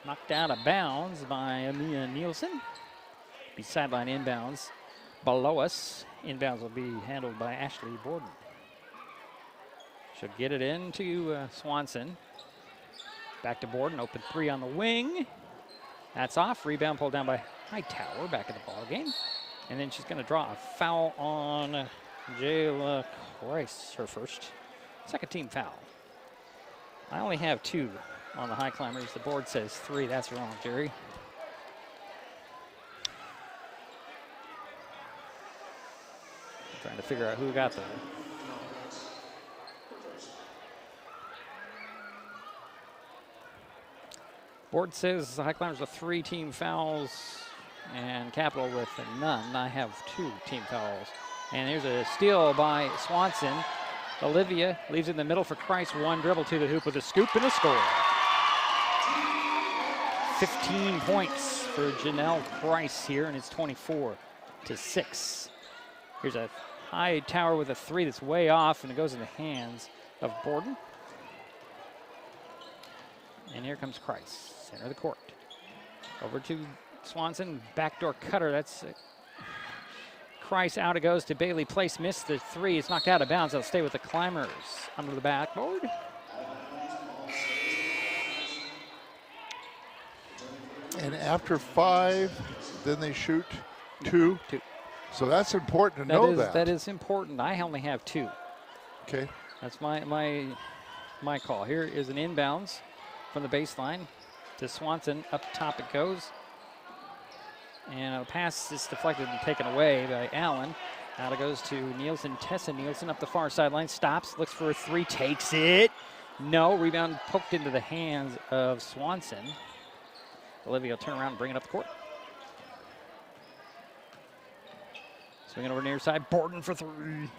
Knocked out of bounds by Mia Nielsen. Be sideline inbounds below us. Inbounds will be handled by Ashley Borden. She'll get it into Swanson. Back to Borden, open 3 on the wing. That's off, rebound pulled down by Hightower, back in the ball game. And then she's gonna draw a foul on Jayla Christ, her second team foul. I only have 2 on the Highclimbers. The board says 3, that's wrong, Jerry. Trying to figure out who got the Board says the Highclimbers with 3 team fouls and Capital with none. I have 2 team fouls. And here's a steal by Swanson. Olivia leaves it in the middle for Christ. 1 dribble to the hoop with a scoop and a score. 15 points for Janelle Price here, and it's 24-6. Here's a high tower with a 3 that's way off, and it goes in the hands of Borden. And here comes Christ, center of the court. Over to Swanson, backdoor cutter. That's Christ. Out it goes to Bailey Place. Missed the 3. It's knocked out of bounds. It'll stay with the Climbers under the backboard. And after 5, then they shoot 2. 2. So that's important to know that. That is important. I only have 2. Okay. That's my call. Here is an inbounds from the baseline to Swanson. Up top it goes. And a pass is deflected and taken away by Allen. Out it goes to Nielsen. Tessa Nielsen up the far sideline. Stops, looks for a 3, takes it. No, rebound poked into the hands of Swanson. Olivia will turn around and bring it up the court. Swinging over near side. Borden for 3.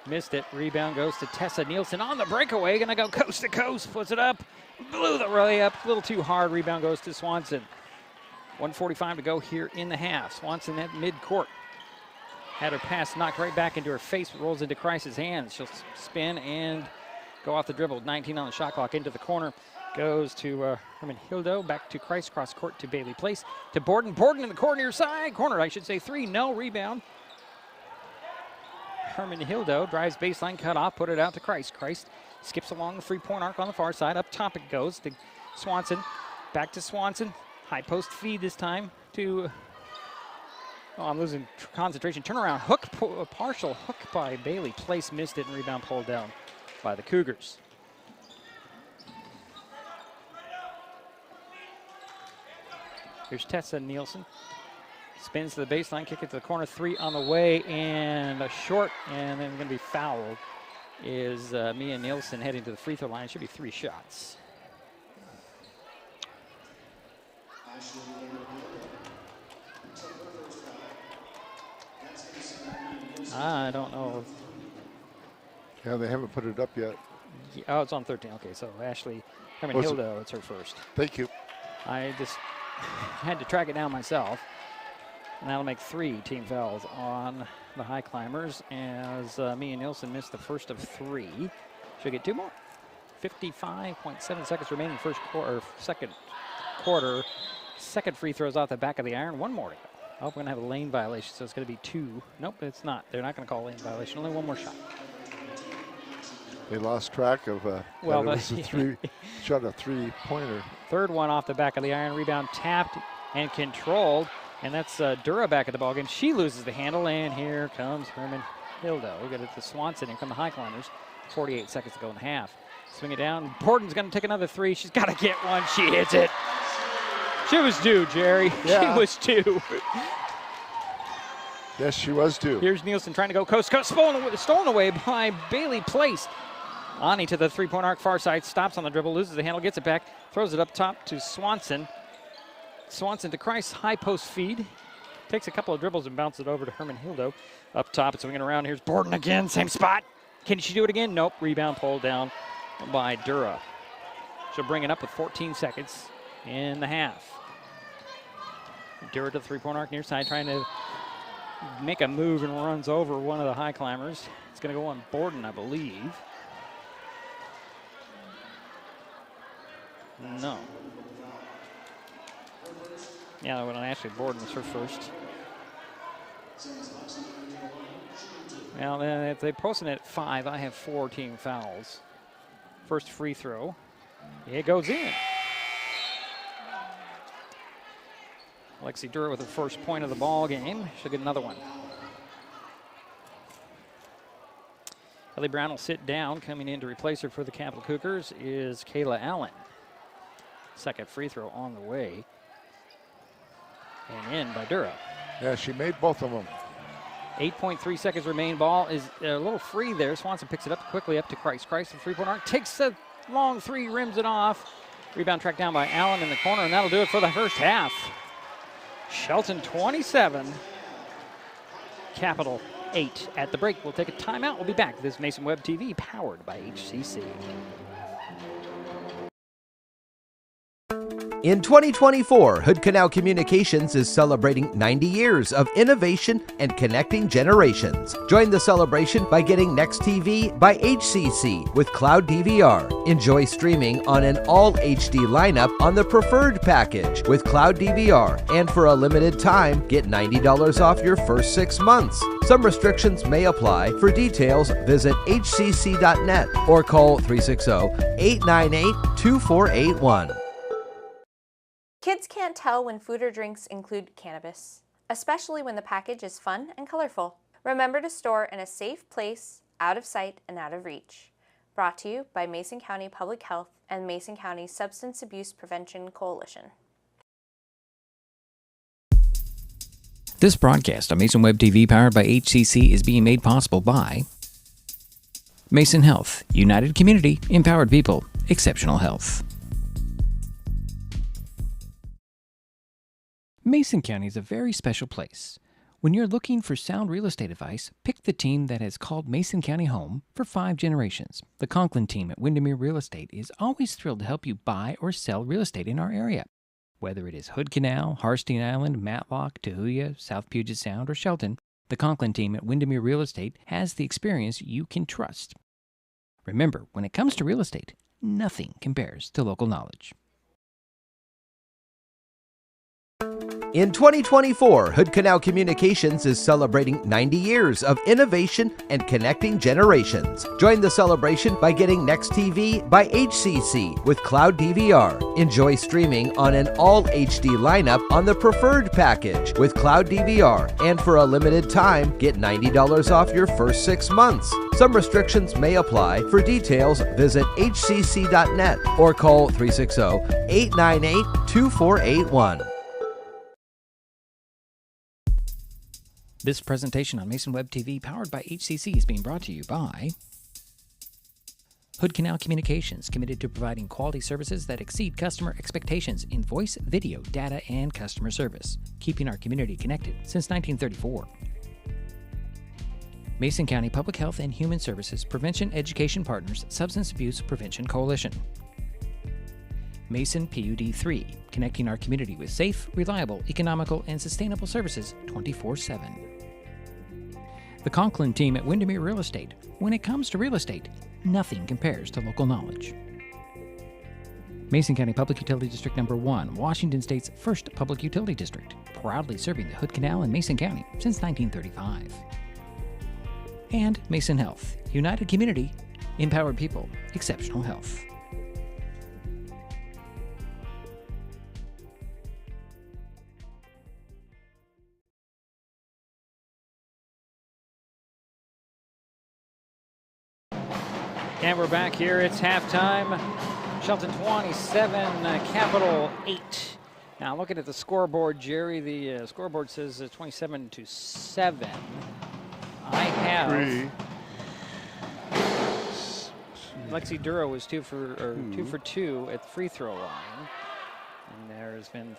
Missed it. Rebound goes to Tessa Nielsen on the breakaway. Gonna go coast to coast. Puts it up. Blew the relay up. A little too hard. Rebound goes to Swanson. 1:45 to go here in the half. Swanson at midcourt. Had her pass knocked right back into her face, but rolls into Christ's hands. She'll spin and go off the dribble. 19 on the shot clock into the corner. Goes to Herman Hildo. Back to Christ. Cross court to Bailey Place. To Borden. Borden in the corner side. Corner, I should say. 3. No. Rebound. Herman Hildo drives baseline, cut off, put it out to Christ. Christ skips along the 3-point arc on the far side. Up top it goes to Swanson. Back to Swanson. High post feed this time to, oh, I'm losing concentration. Turnaround hook, partial hook by Bailey Place. Missed it and rebound pulled down by the Cougars. Here's Tessa Nielsen. Spins to the baseline, kick it to the corner. 3 on the way and a short, and then going to be fouled is Mia Nielsen heading to the free throw line. It should be 3 shots. I don't know. Yeah, they haven't put it up yet. Yeah, oh, it's on 13. Okay, so Ashley Herman Hildo, it's her first. Thank you. I just had to track it down myself. And that'll make 3 team fouls on the Highclimbers as Mia Nielsen missed the first of 3. She'll get 2 more. 55.7 seconds remaining first quarter, second quarter. Second free throws off the back of the iron. 1 more to go. Oh, we're going to have a lane violation, so it's going to be 2. Nope, it's not. They're not going to call a lane violation. Only 1 more shot. They lost track of well, it was a 3 shot, a 3-pointer. Third one off the back of the iron. Rebound tapped and controlled. And that's Dura back at the ballgame. She loses the handle, and here comes Herman Hildo. We got it to Swanson. Here come the Highclimbers. 48 seconds to go in the half. Swing it down. Borden's going to take another 3. She's got to get one. She hits it. She was due, Jerry. Yeah. She was due. Yes, she was due. Here's Nielsen trying to go coast to coast. Stolen away by Bailey Place. Ani to the 3-point arc, far side. Stops on the dribble, loses the handle, gets it back. Throws it up top to Swanson. Swanson to Christ, high post feed. Takes a couple of dribbles and bounces it over to Herman Hildo. Up top, it's swinging around. Here's Borden again, same spot. Can she do it again? Nope, rebound pulled down by Dura. She'll bring it up with 14 seconds in the half. Dura to the 3-point arc near side, trying to make a move and runs over one of the Highclimbers. It's going to go on Borden, I believe. No. Yeah, that went on Ashley Borden. Was her first. Well, if they posted it at 5, I have 4 team fouls. First free throw. It goes in. Lexi Dura with her first point of the ball game. She'll get another one. Ellie Brown will sit down. Coming in to replace her for the Capital Cougars is Kayla Allen. Second free throw on the way. And in by Dura. Yeah, she made both of them. 8.3 seconds remain. Ball is a little free there. Swanson picks it up quickly up to Christ. Christ from 3-point arc. Takes a long 3, rims it off. Rebound tracked down by Allen in the corner, and that'll do it for the first half. Shelton 27, Capital 8 at the break. We'll take a timeout. We'll be back. This is Mason Web TV, powered by HCC. In 2024, Hood Canal Communications is celebrating 90 years of innovation and connecting generations. Join the celebration by getting Next TV by HCC with Cloud DVR. Enjoy streaming on an all HD lineup on the preferred package with Cloud DVR. And for a limited time, get $90 off your first 6 months. Some restrictions may apply. For details, visit hcc.net or call 360-898-2481. Kids can't tell when food or drinks include cannabis, especially when the package is fun and colorful. Remember to store in a safe place, out of sight and out of reach. Brought to you by Mason County Public Health and Mason County Substance Abuse Prevention Coalition. This broadcast on Mason Web TV, powered by HCC, is being made possible by Mason Health, United Community, Empowered People, Exceptional Health. Mason County is a very special place. When you're looking for sound real estate advice, pick the team that has called Mason County home for 5 generations. The Conklin team at Windermere Real Estate is always thrilled to help you buy or sell real estate in our area. Whether it is Hood Canal, Harstein Island, Matlock, Tahuya, South Puget Sound, or Shelton, the Conklin team at Windermere Real Estate has the experience you can trust. Remember, when it comes to real estate, nothing compares to local knowledge. In 2024, Hood Canal Communications is celebrating 90 years of innovation and connecting generations. Join the celebration by getting Next TV by HCC with Cloud DVR. Enjoy streaming on an all HD lineup on the preferred package with Cloud DVR. And for a limited time, get $90 off your first 6 months. Some restrictions may apply. For details, visit hcc.net or call 360-898-2481. This presentation on Mason Web TV, powered by HCC, is being brought to you by Hood Canal Communications, committed to providing quality services that exceed customer expectations in voice, video, data, and customer service, keeping our community connected since 1934. Mason County Public Health and Human Services Prevention Education Partners Substance Abuse Prevention Coalition. Mason PUD 3, connecting our community with safe, reliable, economical, and sustainable services 24/7. The Conklin team at Windermere Real Estate. When it comes to real estate, nothing compares to local knowledge. Mason County Public Utility District Number 1, Washington State's first public utility district, proudly serving the Hood Canal and Mason County since 1935. And Mason Health, United Community, Empowered People, Exceptional Health. And we're back here. It's halftime. Shelton 27, Capital 8. Now looking at the scoreboard, Jerry, the scoreboard says 27-7. I have 3. Lexi Duro was 2 for 2 at the free throw line, and there's been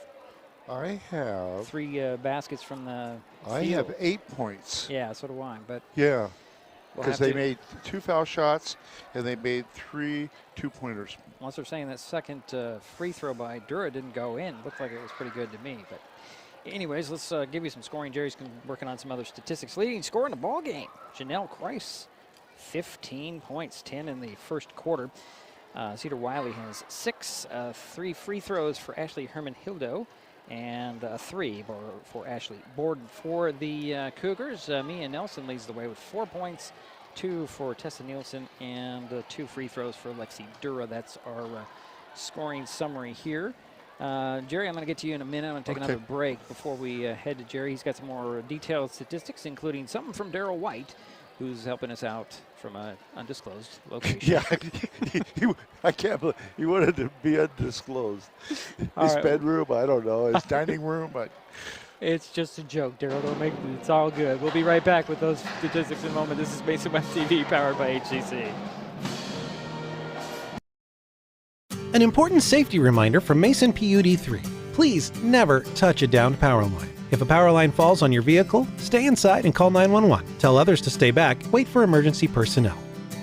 I have 3 baskets from the I field. have 8 points. Yeah, so do I. But Yeah, we'll because have they to- made 2 foul shots and they made 3 2-pointers. once they're saying that second free throw by Dura didn't go in, looked like it was pretty good to me. But anyways, let's give you some scoring. Jerry's working on some other statistics. Leading scorer in the ball game, Janelle Kreis, 15 points, 10 in the first quarter. Cedar Wiley has 6, 3 free throws for Ashley Herman-Hildo, and 3 for Ashley Borden. For the Cougars, Mia Nelson leads the way with 4 points, 2 for Tessa Nielsen, and 2 free throws for Lexi Dura. That's our scoring summary here. Jerry, I'm going to get to you in a minute. I'm going to take another break before we head to Jerry. He's got some more detailed statistics, including something from Daryl White, who's helping us out from an undisclosed location. Yeah, I can't believe he wanted to be undisclosed. His bedroom, I don't know. His dining room, but it's just a joke, Daryl. Don't make it's all good. We'll be right back with those statistics in a moment. This is Mason Web TV, powered by HCC. An important safety reminder from Mason PUD 3. Please never touch a downed power line. If a power line falls on your vehicle, stay inside and call 911. Tell others to stay back, wait for emergency personnel.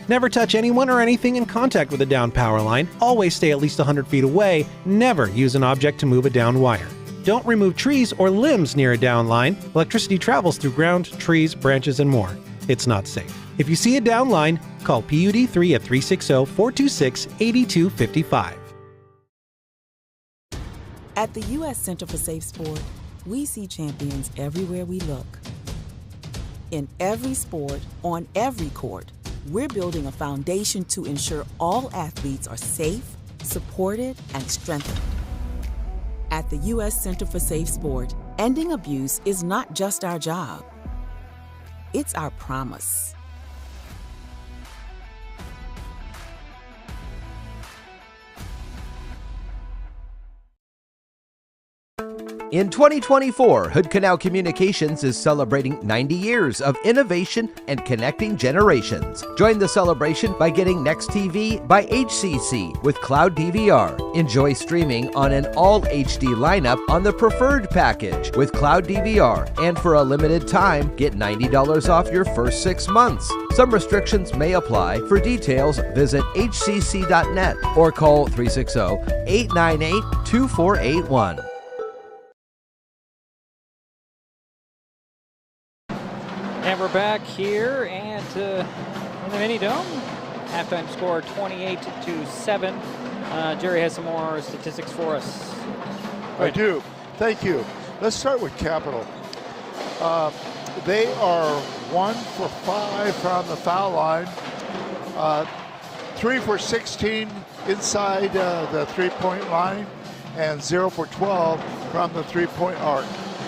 Never touch anyone or anything in contact with a downed power line. Always stay at least 100 feet away. Never use an object to move a downed wire. Don't remove trees or limbs near a downed line. Electricity travels through ground, trees, branches, and more. It's not safe. If you see a downed line, call PUD 3 at 360-426-8255. At the U.S. Center for Safe Sport, we see champions everywhere we look. In every sport, on every court, we're building a foundation to ensure all athletes are safe, supported, and strengthened. At the U.S. Center for Safe Sport, ending abuse is not just our job. It's our promise. In 2024, Hood Canal Communications is celebrating 90 years of innovation and connecting generations. Join the celebration by getting Next TV by HCC with Cloud DVR. Enjoy streaming on an all HD lineup on the preferred package with Cloud DVR. And for a limited time, get $90 off your first 6 months. Some restrictions may apply. For details, visit hcc.net or call 360-898-2481. And we're back here at in the Mini Dome. Halftime score 28-7. Jerry has some more statistics for us. I do. Thank you. Let's start with Capital. They are 1 for 5 from the foul line, 3 for 16 inside the three-point line, and 0 for 12 from the three-point arc.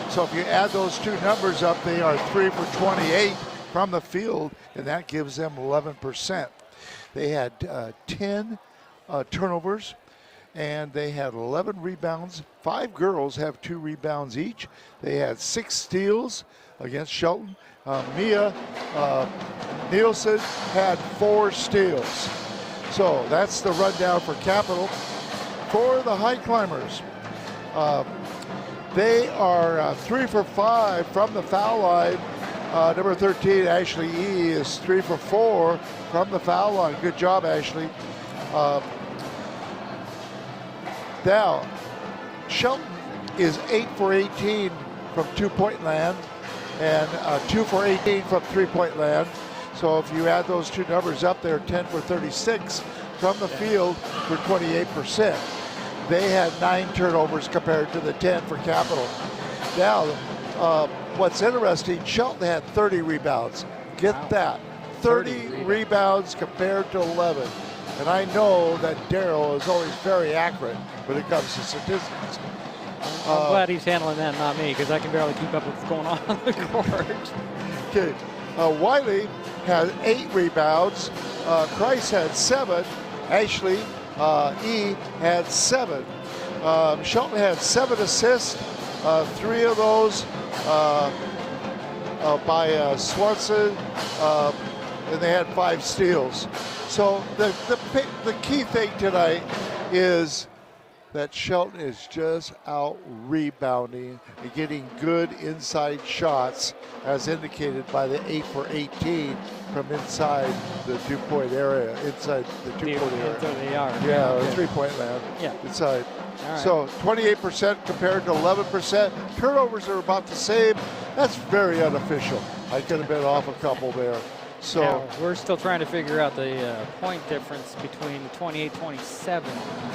So if you add those two numbers up, they are 3 for 28 from the field, and that gives them 11%. They had 10 turnovers, and they had 11 rebounds. 5 girls have 2 rebounds each. They had 6 steals against Shelton. Mia Nielsen had 4 steals. So that's the rundown for Capital. For the Highclimbers, they are 3 for 5 from the foul line. Number 13, Ashley E, is 3 for 4 from the foul line. Good job, Ashley. Now, Shelton is 8 for 18 from two-point land and 2 for 18 from three-point land. So if you add those two numbers up, they're 10 for 36 from the field for 28%. They had 9 turnovers compared to the 10 for Capital. Now, what's interesting, Shelton had 30 rebounds. Get that, 30 rebounds compared to 11. And I know that Daryl is always very accurate when it comes to statistics. I'm glad he's handling that, not me, because I can barely keep up with what's going on the court. Okay, Wiley had 8 rebounds. Christ had 7. Ashley E had 7. Shelton had 7 assists, 3 of those by Swanson, and they had 5 steals. So the key thing tonight is that Shelton is just out rebounding and getting good inside shots, as indicated by the 8 for 18 from inside the two-point area, inside the two-point area. They are. Yeah, the three-point land. Yeah. Inside. Right. So 28% compared to 11%. Turnovers are about the same. That's very unofficial. I could have been off a couple there. So yeah, we're still trying to figure out the point difference between the 28-27.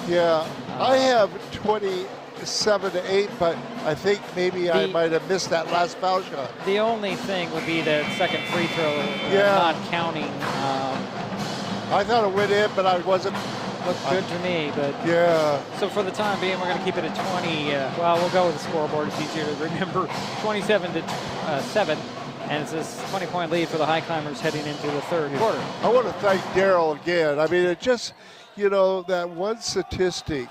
Yeah, I have 27-8, but I think maybe I might have missed that last foul shot. The only thing would be that second free throw not counting. I thought it went in, but I wasn't. Looked good to me, but yeah. So for the time being, we're going to keep it at 20. Well, we'll go with the scoreboard. It's easier to remember. 27-7. And it's this 20-point lead for the Highclimbers heading into the third quarter. I want to thank Daryl again. I mean, it just, you know, that one statistic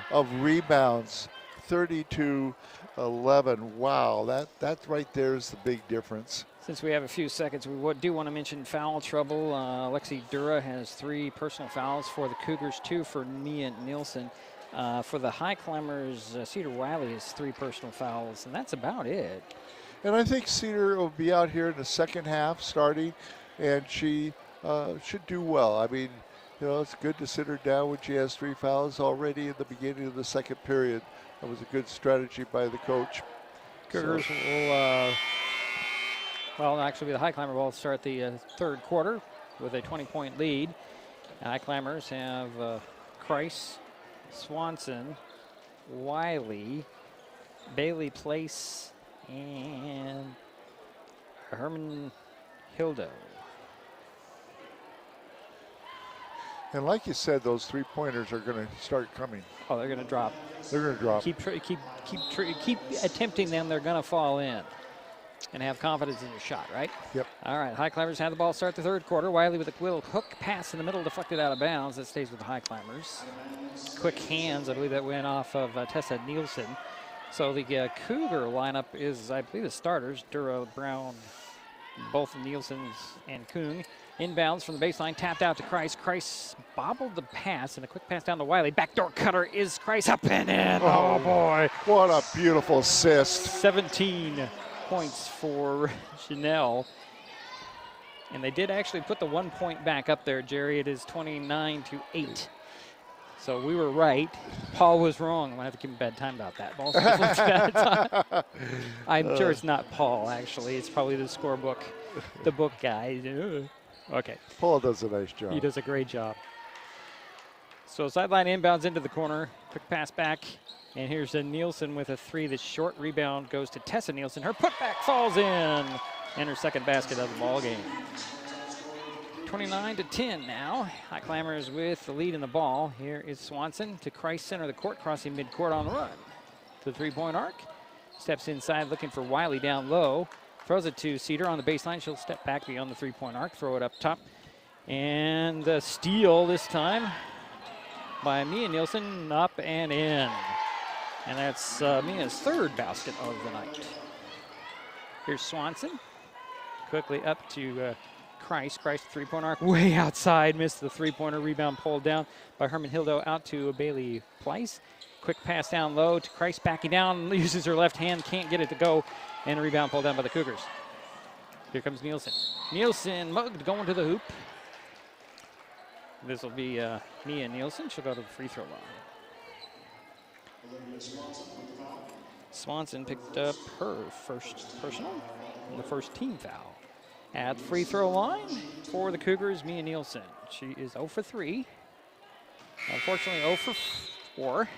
of rebounds, 32-11. Wow, that right there is the big difference. Since we have a few seconds, we do want to mention foul trouble. Lexi Dura has 3 personal fouls for the Cougars, 2 for Mia Nielsen. For the Highclimbers, Cedar Wiley has 3 personal fouls, and that's about it. And I think Cedar will be out here in the second half starting, and she should do well. I mean, it's good to sit her down when she has 3 fouls already in the beginning of the second period. That was a good strategy by the coach. Cougars will, well, actually, the Highclimber will start the third quarter with a 20-point lead. Highclimbers have Kreis, Swanson, Wiley, Bailey Place, and Herman Hildo. And like you said, those 3-pointers are going to start coming. Oh, they're going to drop. They're going to drop. Keep attempting them. They're going to fall in. And have confidence in your shot, right? Yep. All right, Highclimbers have the ball start the third quarter. Wiley with a little hook pass in the middle, deflected out of bounds. That stays with the Highclimbers. Quick hands, I believe that went off of Tessa Nielsen. So the Cougar lineup is, I believe, the starters, Dura, Brown, both Nielsen's and Kung. Inbounds from the baseline, tapped out to Kreis. Kreis bobbled the pass, and a quick pass down to Wiley. Backdoor cutter is Kreis up and in. Oh, boy. What a beautiful assist. 17 points for Chanel. And they did actually put the 1 point back up there, Jerry. It is 29-8. So we were right. Paul was wrong. I'm going to have to give him a bad time about that. Ball's I'm sure it's not Paul, actually. It's probably the scorebook, the book guy. Okay. Paul does a nice job. He does a great job. So sideline inbounds into the corner. Quick pass back. And here's a Nielsen with a 3 that's short. Rebound goes to Tessa Nielsen. Her putback falls in. And her second basket of the ball game. 29-10 now. Highclimbers with the lead in the ball. Here is Swanson to Kreis, center of the court, crossing midcourt on the run. To the 3-point arc. Steps inside looking for Wiley down low. Throws it to Cedar on the baseline. She'll step back beyond the 3-point arc. Throw it up top. And a steal this time by Mia Nielsen. Up and in. And that's Mia's third basket of the night. Here's Swanson. Quickly up to Kreis. Kreis, 3-point arc, way outside. Missed the 3-pointer. Rebound pulled down by Herman Hildo out to Bailey Place. Quick pass down low to Kreis, backing down. Uses her left hand, can't get it to go. And a rebound pulled down by the Cougars. Here comes Nielsen. Nielsen mugged, going to the hoop. This will be Mia Nielsen. She'll go to the free throw line. Swanson picked up her first personal and the first team foul. At the free throw line for the Cougars, Mia Nielsen. She is 0 for 3. Unfortunately, 0 for 4.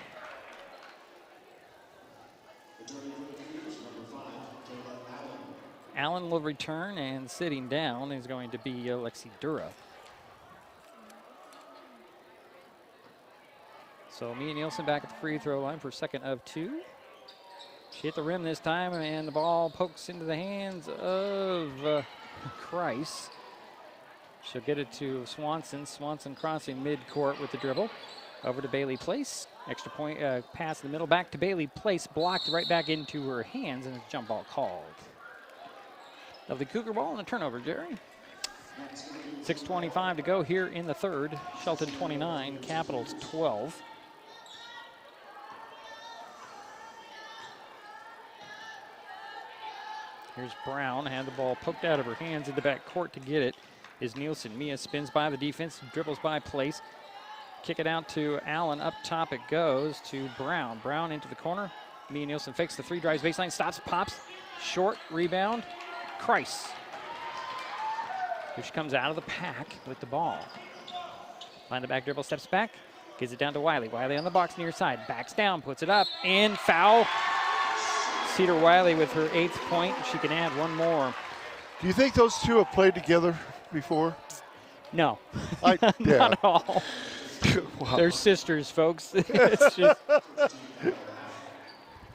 Allen will return, and sitting down is going to be Lexi Dura. So Mia Nielsen back at the free throw line for second of 2. She hit the rim this time, and the ball pokes into the hands of Kreis. She'll get it to Swanson. Swanson crossing midcourt with the dribble. Over to Bailey Place. Extra point pass in the middle. Back to Bailey Place. Blocked right back into her hands, and a jump ball called. Of the Cougar ball and a turnover, Jerry. 6:25 to go here in the third. Shelton 29, Capitals 12. Here's Brown, had the ball poked out of her hands in the back court to get it. Is Nielsen. Mia spins by the defense, dribbles by Place. Kick it out to Allen. Up top it goes to Brown. Brown into the corner. Mia Nielsen fakes the 3, drives baseline, stops, pops. Short rebound. Kreis. Here she comes out of the pack with the ball. Behind the back dribble, steps back. Gives it down to Wiley. Wiley on the box near side. Backs down, puts it up, and foul. Cedar Wiley with her 8th point. She can add one more. Do you think those two have played together before? No. Yeah. Not at all. Wow. They're sisters, folks. It's just...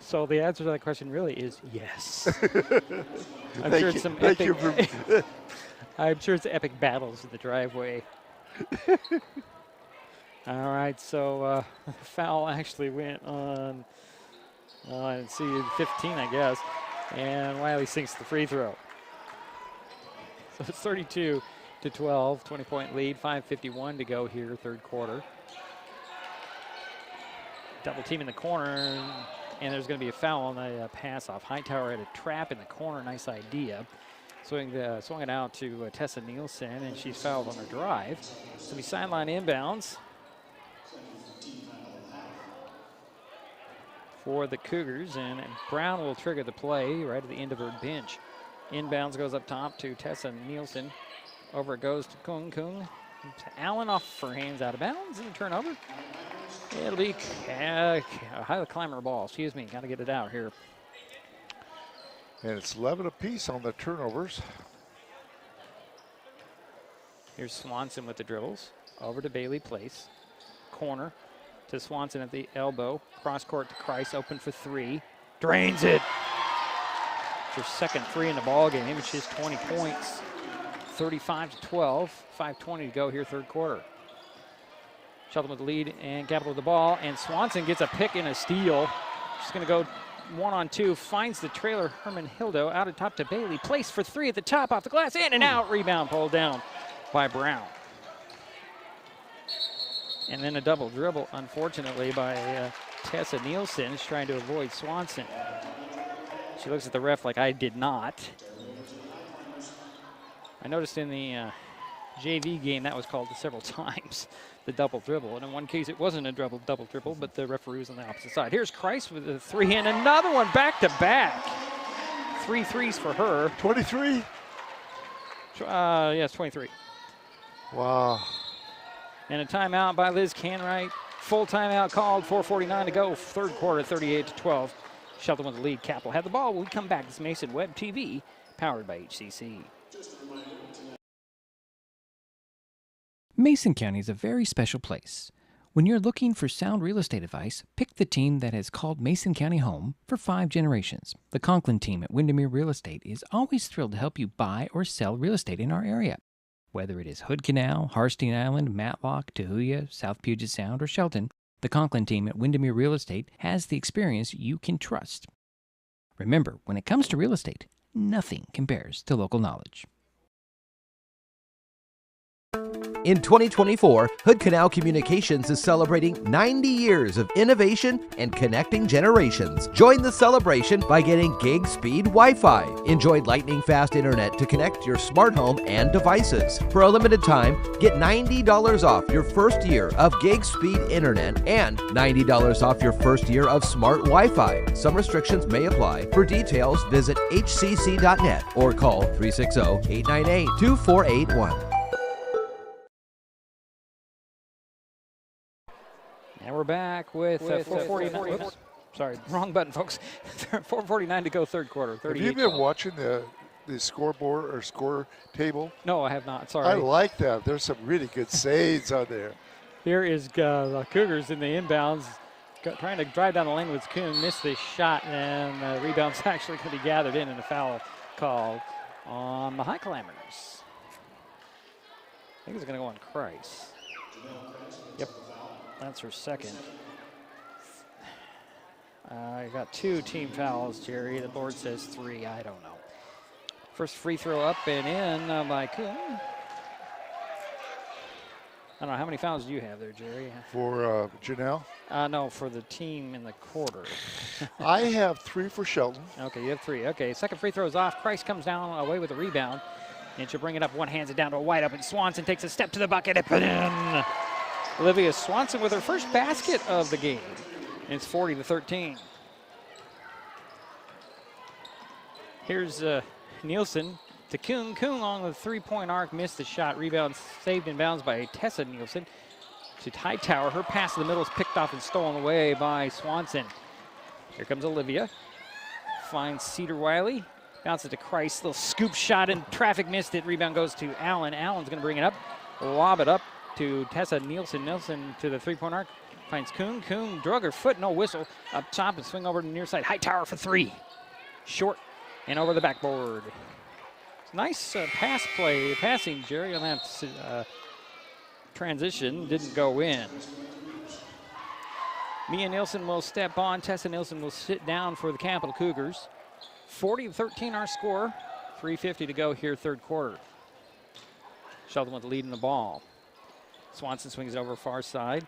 So the answer to that question really is yes. I'm sure it's some epic. I'm sure it's epic battles in the driveway. All right, so foul actually went on. Let's see, 15, I guess, and Wiley sinks the free throw. So it's 32-12, 20-point lead, 5:51 to go here, third quarter. Double team in the corner, and there's going to be a foul on the pass off. Hightower had a trap in the corner, nice idea. Swung it out to Tessa Nielsen, and she's fouled on her drive. So we sideline inbounds for the Cougars, and Brown will trigger the play right at the end of her bench. Inbounds goes up top to Tessa Nielsen. Over it goes to Kung. To Allen off her hands out of bounds, and a turnover. It'll be a Highclimber ball. Excuse me, got to get it out here. And it's 11 apiece on the turnovers. Here's Swanson with the dribbles. Over to Bailey Place. Corner to Swanson at the elbow. Cross court to Kreis, open for three. Drains it. It's her second three in the ball game, and she has 20 points. 35-12, 5:20 to go here, third quarter. Shelton with the lead and Capital with the ball, and Swanson gets a pick and a steal. She's going to go 1-on-2, finds the trailer, Herman Hildo, out of top to Bailey. Place for three at the top, off the glass, in and out. Rebound pulled down by Brown. And then a double dribble, unfortunately, by Tessa Nielsen. Is trying to avoid Swanson. She looks at the ref like I did not. I noticed in the JV game that was called several times, the double dribble. And in one case, it wasn't a double dribble, but the referee was on the opposite side. Here's Kreis with a three, and another one back to back. 3 threes for her. 23? Yes, 23. Wow. And a timeout by Liz Canright. Full timeout called, 4:49 to go, third quarter, 38-12. Shelton with the lead. Capital had the ball. When we come back, this Mason Web TV, powered by HCC. Mason County is a very special place. When you're looking for sound real estate advice, pick the team that has called Mason County home for 5 generations. The Conklin team at Windermere Real Estate is always thrilled to help you buy or sell real estate in our area. Whether it is Hood Canal, Harstein Island, Matlock, Tahuya, South Puget Sound, or Shelton, the Conklin team at Windermere Real Estate has the experience you can trust. Remember, when it comes to real estate, nothing compares to local knowledge. In 2024, Hood Canal Communications is celebrating 90 years of innovation and connecting generations. Join the celebration by getting gig speed Wi-Fi. Enjoy lightning fast internet to connect your smart home and devices. For a limited time, get $90 off your first year of gig speed internet and $90 off your first year of smart Wi-Fi. Some restrictions may apply. For details, visit hcc.net or call 360-898-2481. And we're back with 4:49. Oops, sorry, wrong button, folks. 4:49 to go, third quarter. Have you been watching the scoreboard or score table? No, I have not. Sorry. I like that. There's some really good saves on there. Here is the Cougars in the inbounds, trying to drive down the lane with Kuhn. Missed the shot, and the rebound's actually going to be gathered in, and a foul called on the Highclimbers. I think it's going to go on Kreis. Yep. That's her second. I got 2 team fouls, Jerry. The board says 3. I don't know. First free throw up and in by Kuhn. I don't know. How many fouls do you have there, Jerry? For Janelle? No, for the team in the quarter. I have 3 for Shelton. Okay, you have 3. Okay, second free throw is off. Kreis comes down away with a rebound. And she'll bring it up. One hands it down to a wide open. Swanson takes a step to the bucket and put it in. Olivia Swanson with her first basket of the game. And it's 40-13. Here's Nielsen to Kuhn. Kuhn on the three-point arc, missed the shot. Rebound saved in bounds by Tessa Nielsen. To Hightower. Her pass in the middle is picked off and stolen away by Swanson. Here comes Olivia. Finds Cedar Wiley. Bounces to Kreis. Little scoop shot and traffic missed it. Rebound goes to Allen. Allen's going to bring it up. Lob it up to Tessa Nielsen. Nielsen to the three-point arc. Finds Kuhn. Kuhn drug her foot, no whistle. Up top and swing over to the near side. Hightower for 3. Short and over the backboard. Nice passing, Jerry, on that transition. Didn't go in. Mia Nielsen will step on. Tessa Nielsen will sit down for the Capital Cougars. 40-13 our score. 3:50 to go here, third quarter. Shelton with the lead in the ball. Swanson swings it over far side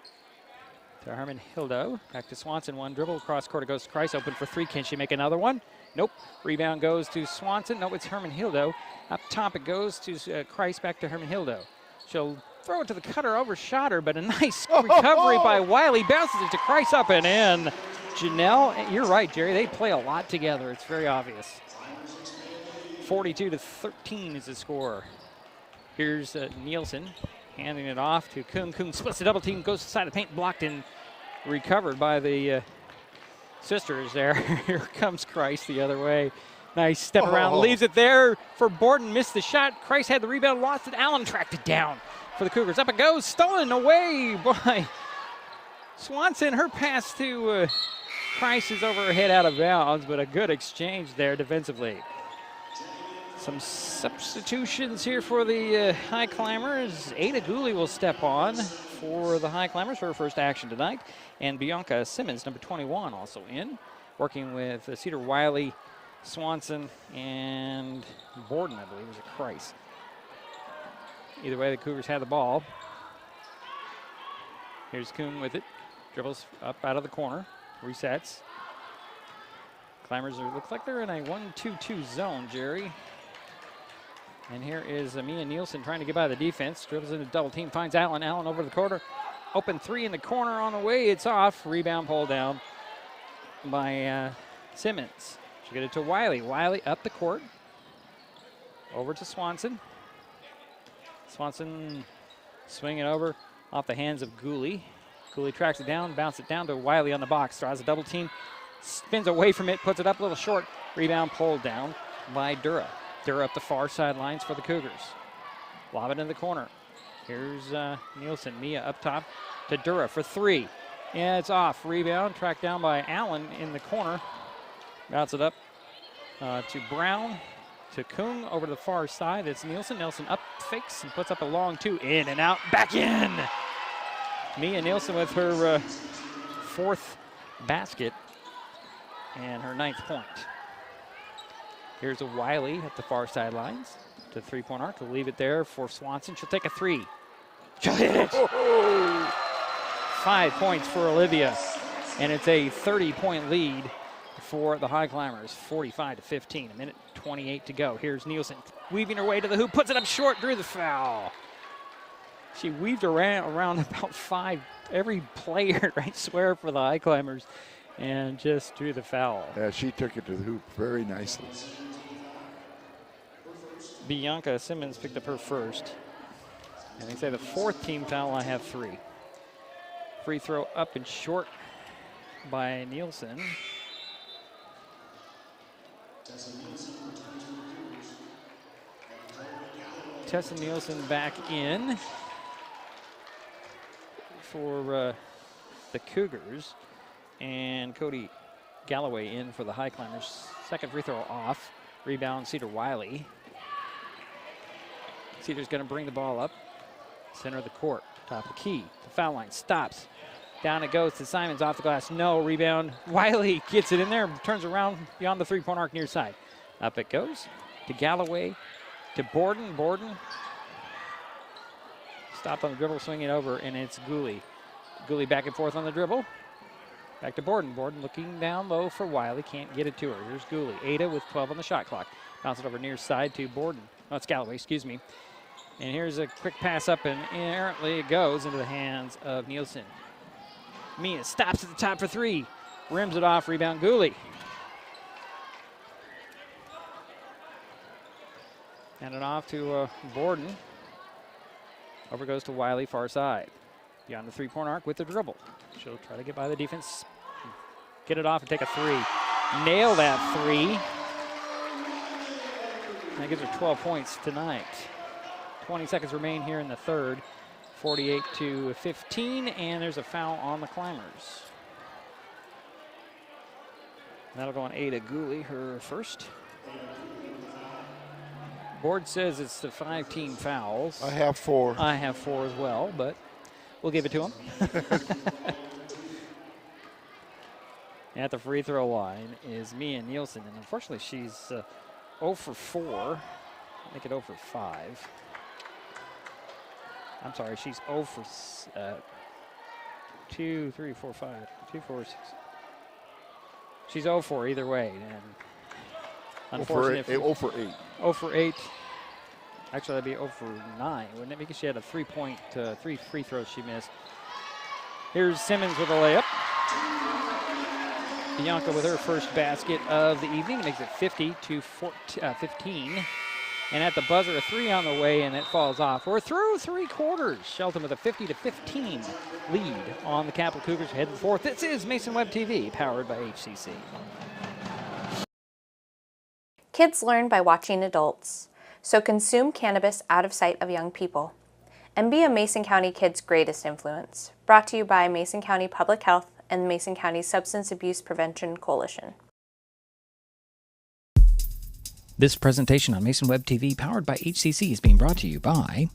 to Herman Hildo. Back to Swanson. One dribble across court. It goes to Kreis. Open for three. Can she make another one? Nope. Rebound goes to Swanson. No, it's Herman Hildo. Up top it goes to Kreis. Back to Herman Hildo. She'll throw it to the cutter. Overshot her, but a nice recovery by Wiley. Bounces it to Kreis up and in. Janelle, you're right, Jerry. They play a lot together. It's very obvious. 42-13 is the score. Here's Nielsen handing it off to Kung. Kung splits the double team, goes to the side of the paint, blocked and recovered by the sisters there. Here comes Kreis the other way. Nice step around, leaves it there for Borden. Missed the shot. Kreis had the rebound, lost it. Allen tracked it down for the Cougars. Up it goes, stolen away by Swanson. Her pass to Kreis is over her head out of bounds, but a good exchange there defensively. Some substitutions here for the Highclimbers. Ada Gooley will step on for the Highclimbers for her first action tonight. And Bianca Simmons, number 21, also in. Working with Cedar Wiley, Swanson, and Borden, I believe, was a Kreis. Either way, the Cougars had the ball. Here's Kuhn with it. Dribbles up out of the corner. Resets. Climbers look like they're in a 1-2-2 zone, Jerry. And here is Mia Nielsen trying to get by the defense. Dribbles into double team, finds Allen. Allen over the quarter. Open three in the corner on the way. It's off. Rebound pulled down by Simmons. She'll get it to Wiley. Wiley up the court. Over to Swanson. Swanson swinging over off the hands of Gooley. Gooley tracks it down, bounces it down to Wiley on the box. Tries a double team. Spins away from it, puts it up a little short. Rebound pulled down by Dura. Dura up the far sidelines for the Cougars. Lob it in the corner. Here's Nielsen. Mia up top to Dura for three. Yeah, it's off. Rebound tracked down by Allen in the corner. Bounce it up to Brown, to Kung over to the far side. It's Nielsen. Nielsen up, fakes, and puts up a long two. In and out, back in. Mia Nielsen with her fourth basket and her 9th point. Here's a Wiley at the far sidelines to the three-point arc. We'll leave it there for Swanson. She'll take a three. She'll hit it. 5 points for Olivia, and it's a 30-point lead for the Highclimbers, 45-15. 1:28 to go. Here's Nielsen weaving her way to the hoop, puts it up short, drew the foul. She weaved around about every player, I swear, for the Highclimbers, and just drew the foul. Yeah, she took it to the hoop very nicely. Bianca Simmons picked up her first. And they say the 4th team foul, I have 3. Free throw up and short by Nielsen. Tessa Nielsen back in for the Cougars. And Cody Galloway in for the Highclimbers. Second free throw off. Rebound, Cedar Wiley. Cedar's going to bring the ball up. Center of the court. Top of the key. The foul line stops. Down it goes to Simons off the glass. No rebound. Wiley gets it in there. Turns around beyond the three-point arc near side. Up it goes to Galloway. To Borden. Borden stopped on the dribble, swinging over, and it's Gooley. Gooley back and forth on the dribble. Back to Borden. Borden looking down low for Wiley. Can't get it to her. Here's Gooley. Ada with 12 on the shot clock. Bounce it over near side to Borden. Oh, it's Galloway, excuse me. And here's a quick pass up, and errantly it goes into the hands of Nielsen. Mia stops at the top for three. Rims it off. Rebound, Gooley. And it off to Borden. Over goes to Wiley, far side. Beyond the three-point arc with the dribble. She'll try to get by the defense. Get it off and take a three. Nail that three. That gives her 12 points tonight. 20 seconds remain here in the third. 48-15, and there's a foul on the Climbers. That'll go on Ada Gooley, her first. Board says it's the 5-team fouls. I have 4. I have 4 as well, but we'll give it to him. At the free throw line is Mia Nielsen, and unfortunately she's 0 for 4. Make it 0 for 5. I'm sorry, she's 0 for 2, 3, 4, 5, 2, 4, 6. She's 0 for either way. And unfortunately, 0 for 8. 0 for 8. Actually, that'd be 0 for 9, wouldn't it? Because she had a 3 free throws she missed. Here's Simmons with a layup. Bianca with her first basket of the evening makes it 50-15. And at the buzzer, a 3 on the way, and it falls off. We're through 3 quarters. Shelton with a 50-15 lead on the Capital Cougars. Head to the fourth. This is Mason Web TV, powered by HCC. Kids learn by watching adults, so consume cannabis out of sight of young people. And be a Mason County kid's greatest influence. Brought to you by Mason County Public Health and the Mason County Substance Abuse Prevention Coalition. This presentation on Mason Web TV, powered by HCC, is being brought to you by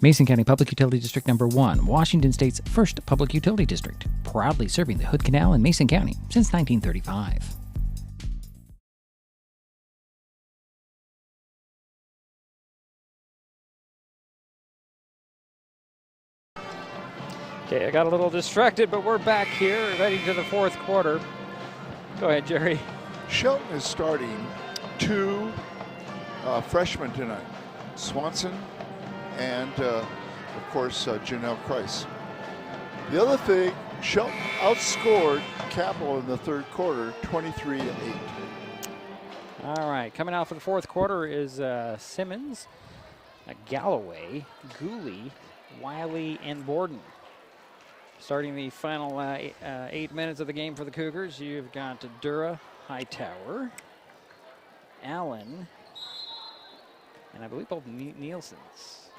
Mason County Public Utility District Number 1, Washington State's first public utility district, proudly serving the Hood Canal in Mason County since 1935. Okay, I got a little distracted, but we're back here, heading to the fourth quarter. Go ahead, Jerry. Shelton is starting 2 freshmen tonight, Swanson and, of course, Janelle Kreis. The other thing, Shelton outscored Capital in the third quarter, 23-8. All right, coming out for the fourth quarter is Simmons, Galloway, Gooley, Wiley, and Borden. Starting the final 8 minutes of the game for the Cougars, you've got Dura, Hightower, Allen, and I believe both Nielsen's.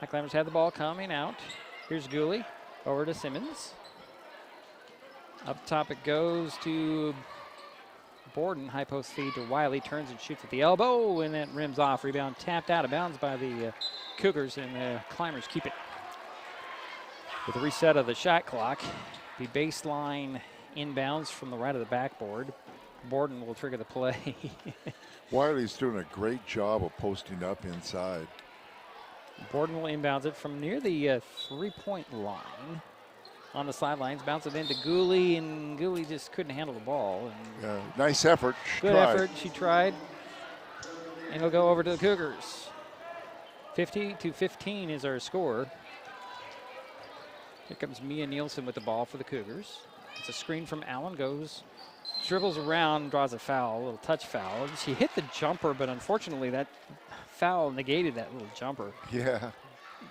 Highclimbers have the ball coming out. Here's Gooley, over to Simmons. Up top it goes to Borden, high post feed to Wiley, turns and shoots at the elbow, and that rims off. Rebound tapped out of bounds by the Cougars, and the Climbers keep it. With the reset of the shot clock, the baseline inbounds from the right of the backboard. Borden will trigger the play. Wiley's doing a great job of posting up inside. Borden will inbounds it from near the 3-point line. On the sidelines, bounce it into Gooley, and Gooley just couldn't handle the ball. And nice effort. Good effort. She tried. And it'll go over to the Cougars. 50-15 is our score. Here comes Mia Nielsen with the ball for the Cougars. It's a screen from Allen, dribbles around, draws a foul, a little touch foul. She hit the jumper, but unfortunately that foul negated that little jumper. Yeah.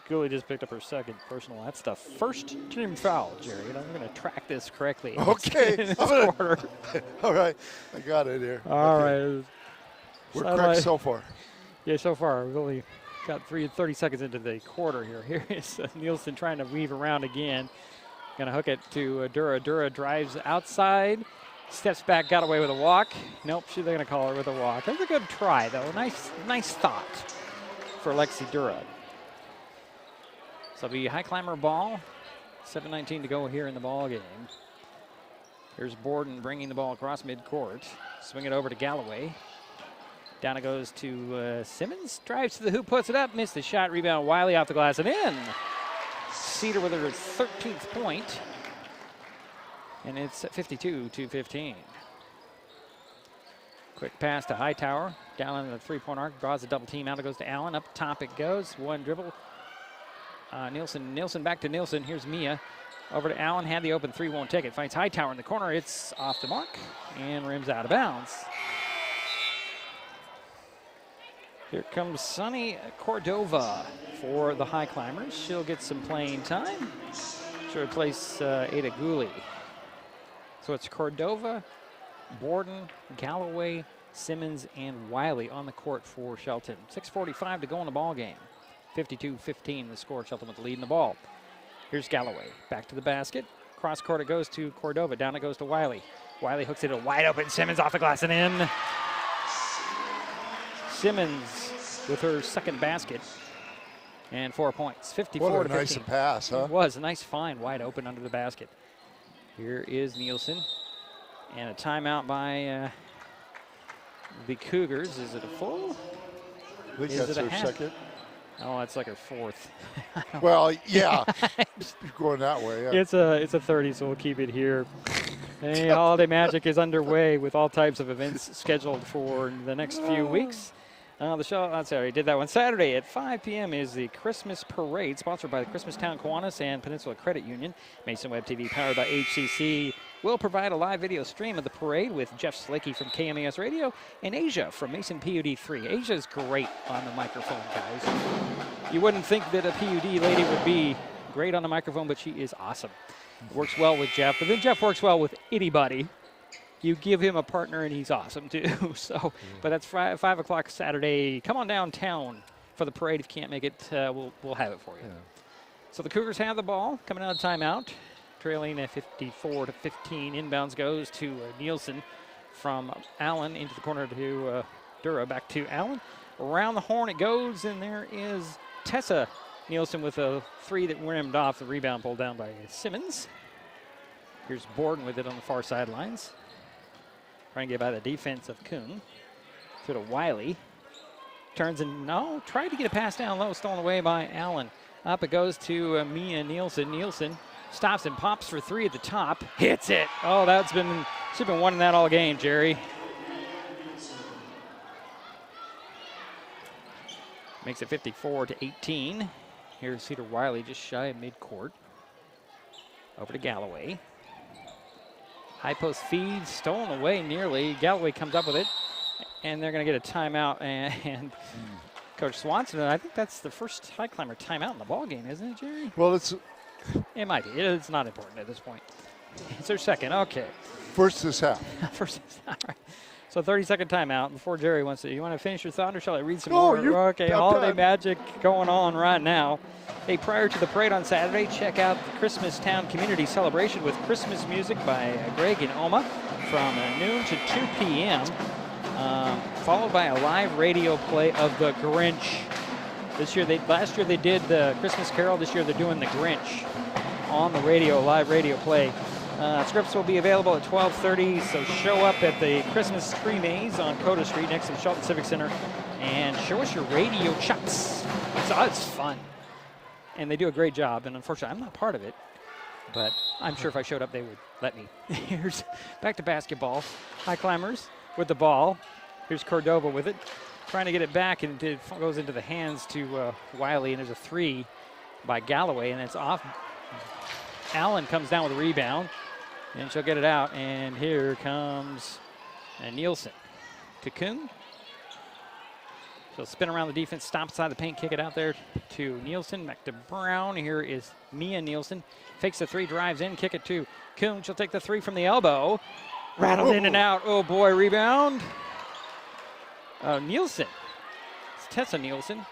Gooley just picked up her second personal. That's the first team foul, Jerry, and I'm going to track this correctly. Okay. Quarter. All right. I got it here. All right. We're correct so far. Yeah, so far. We've only got 30 seconds into the quarter here. Here is Nielsen trying to weave around again. Going to hook it to Dura. Dura drives outside, steps back, got away with a walk. Nope, they're going to call her with a walk. That's a good try, though. Nice thought for Lexi Dura. So the high climber ball, 7:19 to go here in the ball game. Here's Borden bringing the ball across midcourt. Swing it over to Galloway. Down it goes to Simmons. Drives to the hoop, puts it up, missed the shot. Rebound, Wiley off the glass and in. Cedar with her 13th point. And it's 52-15. Quick pass to Hightower. Down on the 3-point arc, draws a double team. Out it goes to Allen. Up top it goes. One dribble. Nielsen back to Nielsen. Here's Mia. Over to Allen. Had the open 3, won't take it. Finds Hightower in the corner. It's off the mark and rims out of bounds. Here comes Sunny Cordova for the High Climbers. She'll get some playing time. She'll replace Ada Gooley. So it's Cordova, Borden, Galloway, Simmons, and Wiley on the court for Shelton. 6:45 to go in the ball game. 52-15 the score. Shelton with the lead in the ball. Here's Galloway. Back to the basket. Cross court it goes to Cordova. Down it goes to Wiley. Wiley hooks it to wide open. Simmons off the glass and in. Simmons with her second basket and 4 points. 54-15. What a nice pass, huh? It was a nice find, wide open under the basket. Here is Nielsen, and a timeout by the Cougars. Is it a full? I think that's their second. Oh, that's like her fourth. Well, yeah, you're going that way. Yeah. It's a 30, so we'll keep it here. Hey, Holiday Magic is underway with all types of events scheduled for the next few weeks. The show, I'm sorry, did that one. Saturday at 5 p.m. is the Christmas Parade, sponsored by the Christmas Town Kiwanis and Peninsula Credit Union. Mason Web TV, powered by HCC, will provide a live video stream of the parade with Jeff Slickey from KMES Radio and Asia from Mason PUD3. Asia's great on the microphone, guys. You wouldn't think that a PUD lady would be great on the microphone, but she is awesome. Works well with Jeff, but then Jeff works well with anybody. You give him a partner, and he's awesome, too. So, but that's 5 o'clock Saturday. Come on downtown for the parade. If you can't make it, we'll have it for you. Yeah. So the Cougars have the ball coming out of timeout, trailing at 54-15. Inbounds goes to Nielsen from Allen into the corner to Dura. Back to Allen. Around the horn it goes, and there is Tessa Nielsen with a three that rimmed off. The rebound pulled down by Simmons. Here's Borden with it on the far sidelines. Trying to get by the defense of Kuhn. To Wiley. Turns and tried to get a pass down low, stolen away by Allen. Up it goes to Mia Nielsen. Nielsen stops and pops for three at the top. Hits it. Oh, she's been wanting that all game, Jerry. Makes it 54-18. Here's Cedar Wiley just shy of midcourt. Over to Galloway. High post feed, stolen away nearly. Galloway comes up with it, and they're going to get a timeout. And Coach Swanson, I think that's the first Highclimber timeout in the ball game, isn't it, Jerry? Well, it might be. It's not important at this point. It's their second. Okay. First this half. First this half. All right. So 30-second timeout before Jerry wants to. You want to finish your thought, or shall I read some more? Okay, Holiday Magic going on right now. Hey, prior to the parade on Saturday, check out the Christmas Town Community Celebration with Christmas music by Greg and Oma from noon to 2 p.m., followed by a live radio play of The Grinch. Last year they did the Christmas Carol. This year they're doing The Grinch on the radio, live radio play. Scripts will be available at 12:30, so show up at the Christmas Tree Maze on Coda Street next to the Shelton Civic Center and show us your radio chops. It's fun. And they do a great job, and unfortunately, I'm not part of it, but I'm sure if I showed up, they would let me. Here's back to basketball. Highclimbers with the ball. Here's Cordova with it, trying to get it back, and it goes into the hands to Wiley, and there's a three by Galloway, and it's off. Allen comes down with a rebound, and she'll get it out, and here comes Nielsen to Kuhn. She'll spin around the defense, stop inside the paint, kick it out there to Nielsen. Back to Brown. Here is Mia Nielsen. Fakes the three, drives in, kick it to Kuhn. She'll take the three from the elbow. Rattled in and out. Oh, boy, rebound. Nielsen. It's Tessa Nielsen.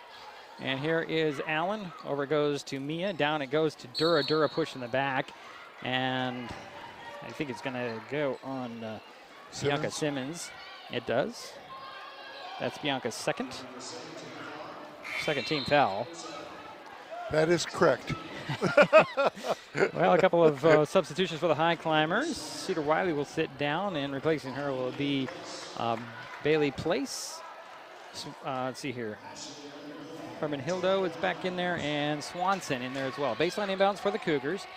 And here is Allen. Over it goes to Mia. Down it goes to Dura. Dura pushing the back. And I think it's going to go on Bianca Simmons. It does. That's Bianca's second team foul. That is correct. Well, a couple of substitutions for the Highclimbers. Cedar Wiley will sit down, and replacing her will be Bailey Place. Let's see here. Herman Hildo is back in there, and Swanson in there as well. Baseline inbounds for the Cougars.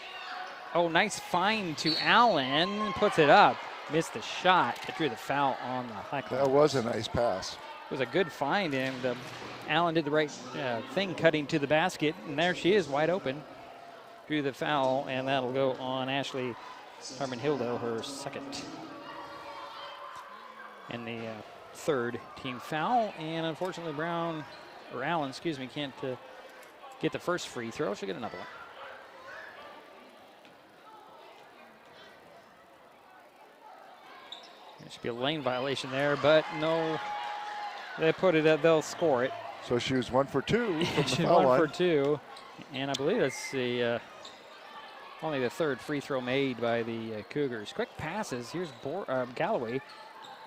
Oh, nice find to Allen. Puts it up. Missed the shot. It drew the foul on the Highclimbers. That was a nice pass. It was a good find, and Allen did the right thing, cutting to the basket, and there she is, wide open. Drew the foul, and that'll go on Ashley Herman Hildo, her second. And the third team foul, and unfortunately Allen, can't get the first free throw. She'll get another one. There should be a lane violation there, but no. They put it up, they'll score it. So she was 1 for 2 from the She's foul line. 1 for 2, and I believe that's the only the third free throw made by the Cougars. Quick passes. Here's Galloway,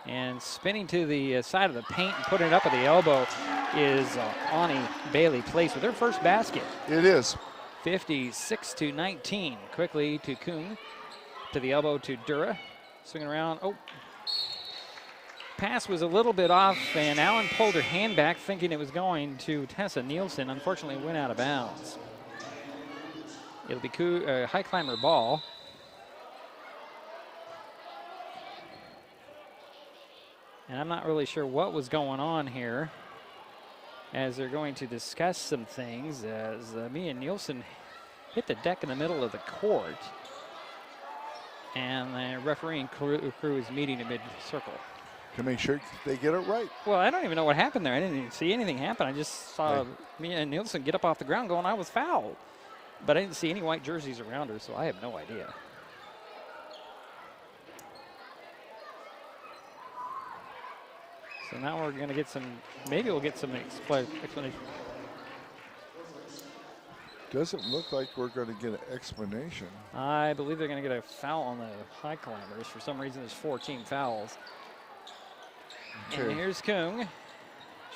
and spinning to the side of the paint and putting it up at the elbow is Ani Bailey Place with her first basket. It is. 56-19. Quickly to Kuhn, to the elbow to Dura, swinging around. Oh. pass was a little bit off, and Allen pulled her hand back thinking it was going to Tessa Nielsen. Unfortunately, it went out of bounds. It'll be Highclimber ball. And I'm not really sure what was going on here, as they're going to discuss some things as Mia Nielsen hit the deck in the middle of the court. And the refereeing crew is meeting in mid-circle. To make sure they get it right. Well, I don't even know what happened there. I didn't even see anything happen. I just saw Mia Nielsen get up off the ground going, I was fouled. But I didn't see any white jerseys around her, so I have no idea. So now we're going to get some, maybe we'll get some explanation. Doesn't look like we're going to get an explanation. I believe they're going to get a foul on the Highclimbers. For some reason, there's 14 fouls. Okay. And here's Kung.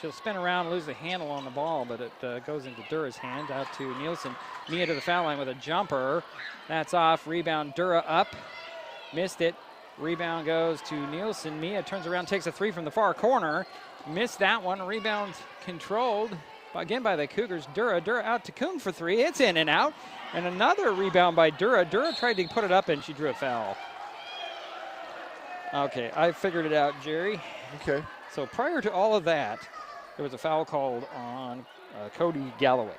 She'll spin around and lose the handle on the ball, but it goes into Dura's hand, out to Nielsen. Mia to the foul line with a jumper. That's off. Rebound, Dura up. Missed it. Rebound goes to Nielsen. Mia turns around, takes a three from the far corner. Missed that one. Rebound controlled again by the Cougars. Dura out to Kung for three. It's in and out. And another rebound by Dura. Dura tried to put it up, and she drew a foul. Okay, I figured it out, Jerry. Okay. So prior to all of that, there was a foul called on Cody Galloway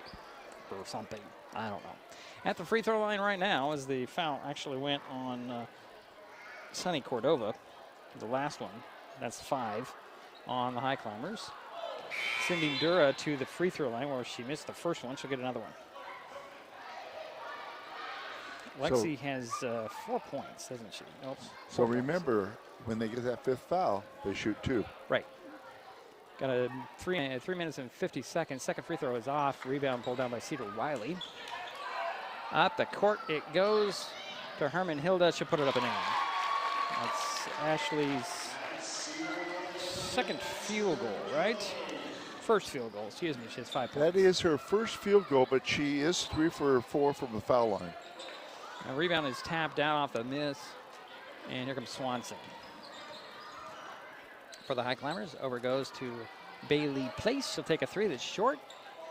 or something. I don't know. At the free throw line right now, as the foul actually went on Sunny Cordova, the last one. That's 5 on the Highclimbers. Sending Dura to the free throw line where she missed the first one. She'll get another one. Lexi has 4 points, doesn't she? Nope. So remember, when they get that 5th foul, they shoot 2. Right. Got a 3 minutes and 50 seconds. Second free throw is off. Rebound pulled down by Cedar Wiley. Up the court it goes to Herman Hilda. She'll put it up and in. That's Ashley's second field goal, right? First field goal, excuse me. She has 5 points. That is her first field goal, but she is 3 for 4 from the foul line. The rebound is tapped down off the miss. And here comes Swanson. For the Highclimbers, over goes to Bailey Place. She'll take a 3 that's short,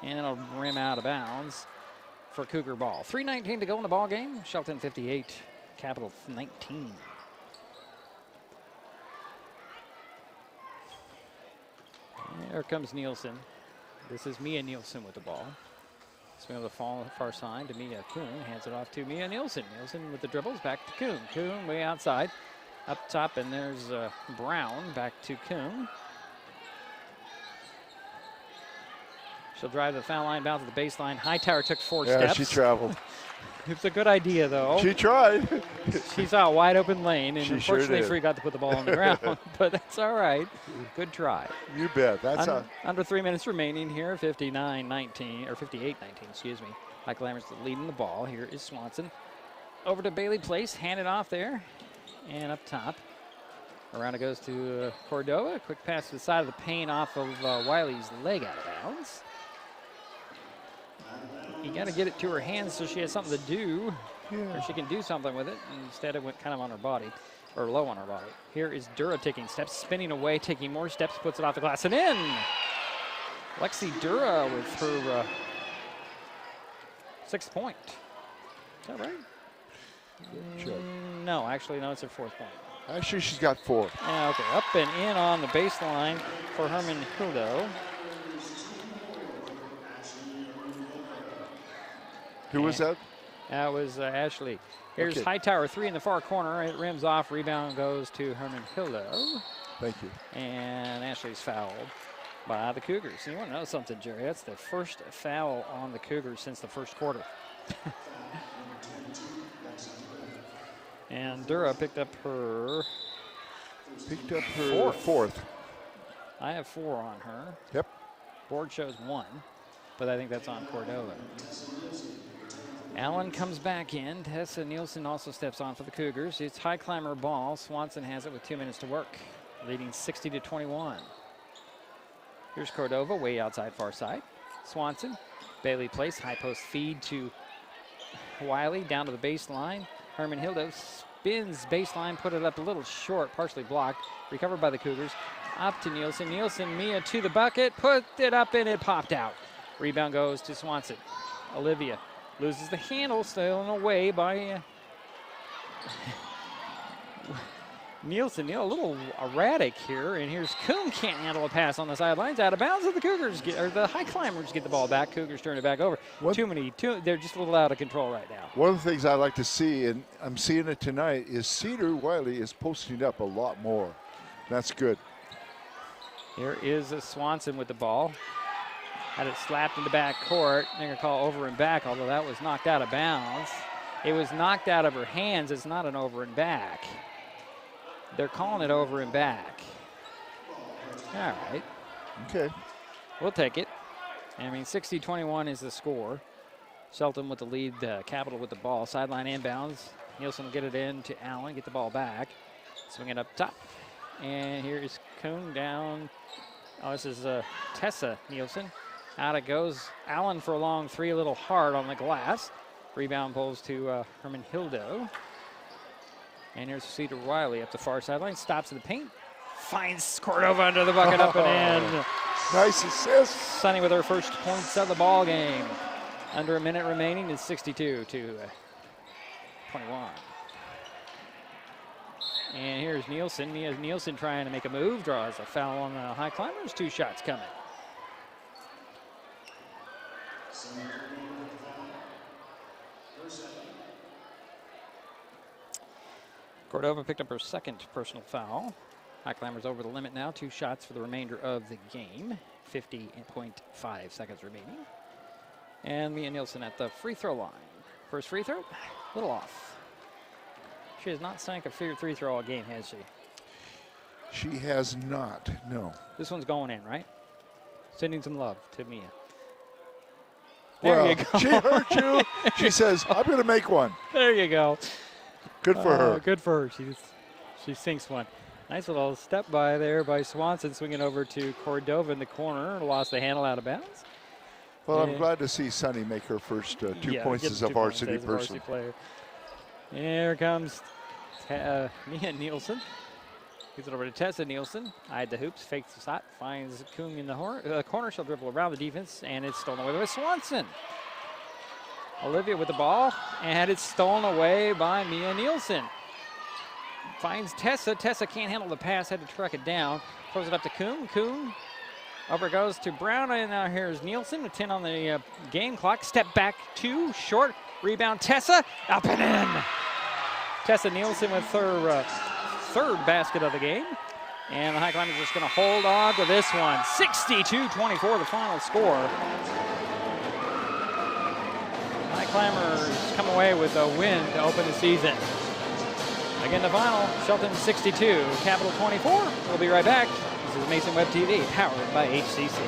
and it'll rim out of bounds for Cougar ball. 3:19 to go in the ball game. Shelton 58, Capital 19. Here comes Nielsen. This is Mia Nielsen with the ball. Spin of the far side to Mia Kuhn. Hands it off to Mia Nielsen. Nielsen with the dribbles back to Kuhn. Kuhn way outside. Up top, and there's Brown back to Kuhn. She'll drive the foul line, bounce to the baseline. Hightower took 4 steps. Yeah, she traveled. It's a good idea, though. She tried. She saw a wide open lane, and she unfortunately, sure forgot to put the ball on the ground. But that's all right. Good try. You bet. That's under 3 minutes remaining here. 59-19 or 58-19. Excuse me. Highclimbers leading the ball. Here is Swanson. Over to Bailey Place. Hand it off there, and up top. Around it goes to Cordova. Quick pass to the side of the paint off of Wiley's leg out of bounds. You got to get it to her hands so she has something to do, or she can do something with it. Instead, it went kind of on her body, or low on her body. Here is Dura taking steps, spinning away, taking more steps, puts it off the glass and in. Lexi Dura with her 6th point. Is that right? No, actually, no, it's her 4th point. Actually, she's got 4. Yeah, okay, up and in on the baseline for Herman Hildo. Who was that? That was Ashley. Here's Hightower 3 in the far corner. It rims off. Rebound goes to Herman Hildo. Thank you. And Ashley's fouled by the Cougars. You want to know something, Jerry? That's the first foul on the Cougars since the first quarter. And Dura picked up her 4th. I have 4 on her. Yep. Board shows 1, but I think that's on Cordova. Allen comes back in. Tessa Nielsen also steps on for the Cougars. It's Highclimber ball. Swanson has it with 2 minutes to work, leading 60-21. Here's Cordova, way outside far side. Swanson, Bailey Place, high post feed to Wiley, down to the baseline. Herman Hildo spins baseline, put it up a little short, partially blocked. Recovered by the Cougars. Up to Nielsen. Nielsen, Mia to the bucket. Put it up and it popped out. Rebound goes to Swanson. Olivia loses the handle, stolen away by Nielsen. A little erratic here, and here's Kuhn, can't handle a pass on the sidelines, out of bounds. The Cougars or the Highclimbers get the ball back. Cougars turn it back over. They're just a little out of control right now. One of the things I like to see, and I'm seeing it tonight, is Cedar Wiley is posting up a lot more. That's good. Here is a Swanson with the ball. Had it slapped in the back court. They're going to call over and back, although that was knocked out of bounds. It was knocked out of her hands. It's not an over and back. They're calling it over and back. All right. Okay. We'll take it. I mean, 60-21 is the score. Shelton with the lead, Capital with the ball. Sideline inbounds. Nielsen will get it in to Allen, get the ball back. Swing it up top. And here is Kuhn down. Oh, this is Tessa Nielsen. Out it goes. Allen for a long three, a little hard on the glass. Rebound pulls to Herman Hildo. And here's Cedar Wiley up the far sideline. Stops in the paint. Finds Cordova under the bucket, up and in. Nice assist. Sunny with her first points of the ball game. Under a minute remaining, it's 62 to 21. And here's Nielsen. Nielsen trying to make a move. Draws a foul on the Highclimbers. 2 shots coming. Cordova picked up her second personal foul. Highclimbers over the limit now. 2 shots for the remainder of the game. 50.5 seconds remaining. And Mia Nielsen at the free throw line. First free throw, a little off. She has not sank a free throw all game, has she? She has not, no. This one's going in, right? Sending some love to Mia. There you go. She heard you. She says, I'm going to make one. There you go. Good for her. Good for her. She sinks one. Nice little step by there by Swanson, swinging over to Cordova in the corner. Lost the handle, out of bounds. Well, I'm glad to see Sunny make her first 2 points as a varsity person. Player. Here comes Mia Nielsen. Gives it over to Tessa Nielsen. Eyed the hoops, fakes the shot, finds Kuhn in the corner. She'll dribble around the defense, and it's stolen away by Swanson. Olivia with the ball, and it's stolen away by Mia Nielsen. Finds Tessa. Tessa can't handle the pass, had to track it down. Throws it up to Kuhn. Kuhn over goes to Brown, and now here's Nielsen with 10 on the game clock. Step back 2, short. Rebound, Tessa, up and in. Tessa Nielsen with her third basket of the game. And the Highclimbers are just going to hold on to this one. 62-24, the final score. Highclimbers come away with a win to open the season. Again, the final, Shelton 62, Capital 24. We'll be right back. This is Mason Web TV, powered by HCC.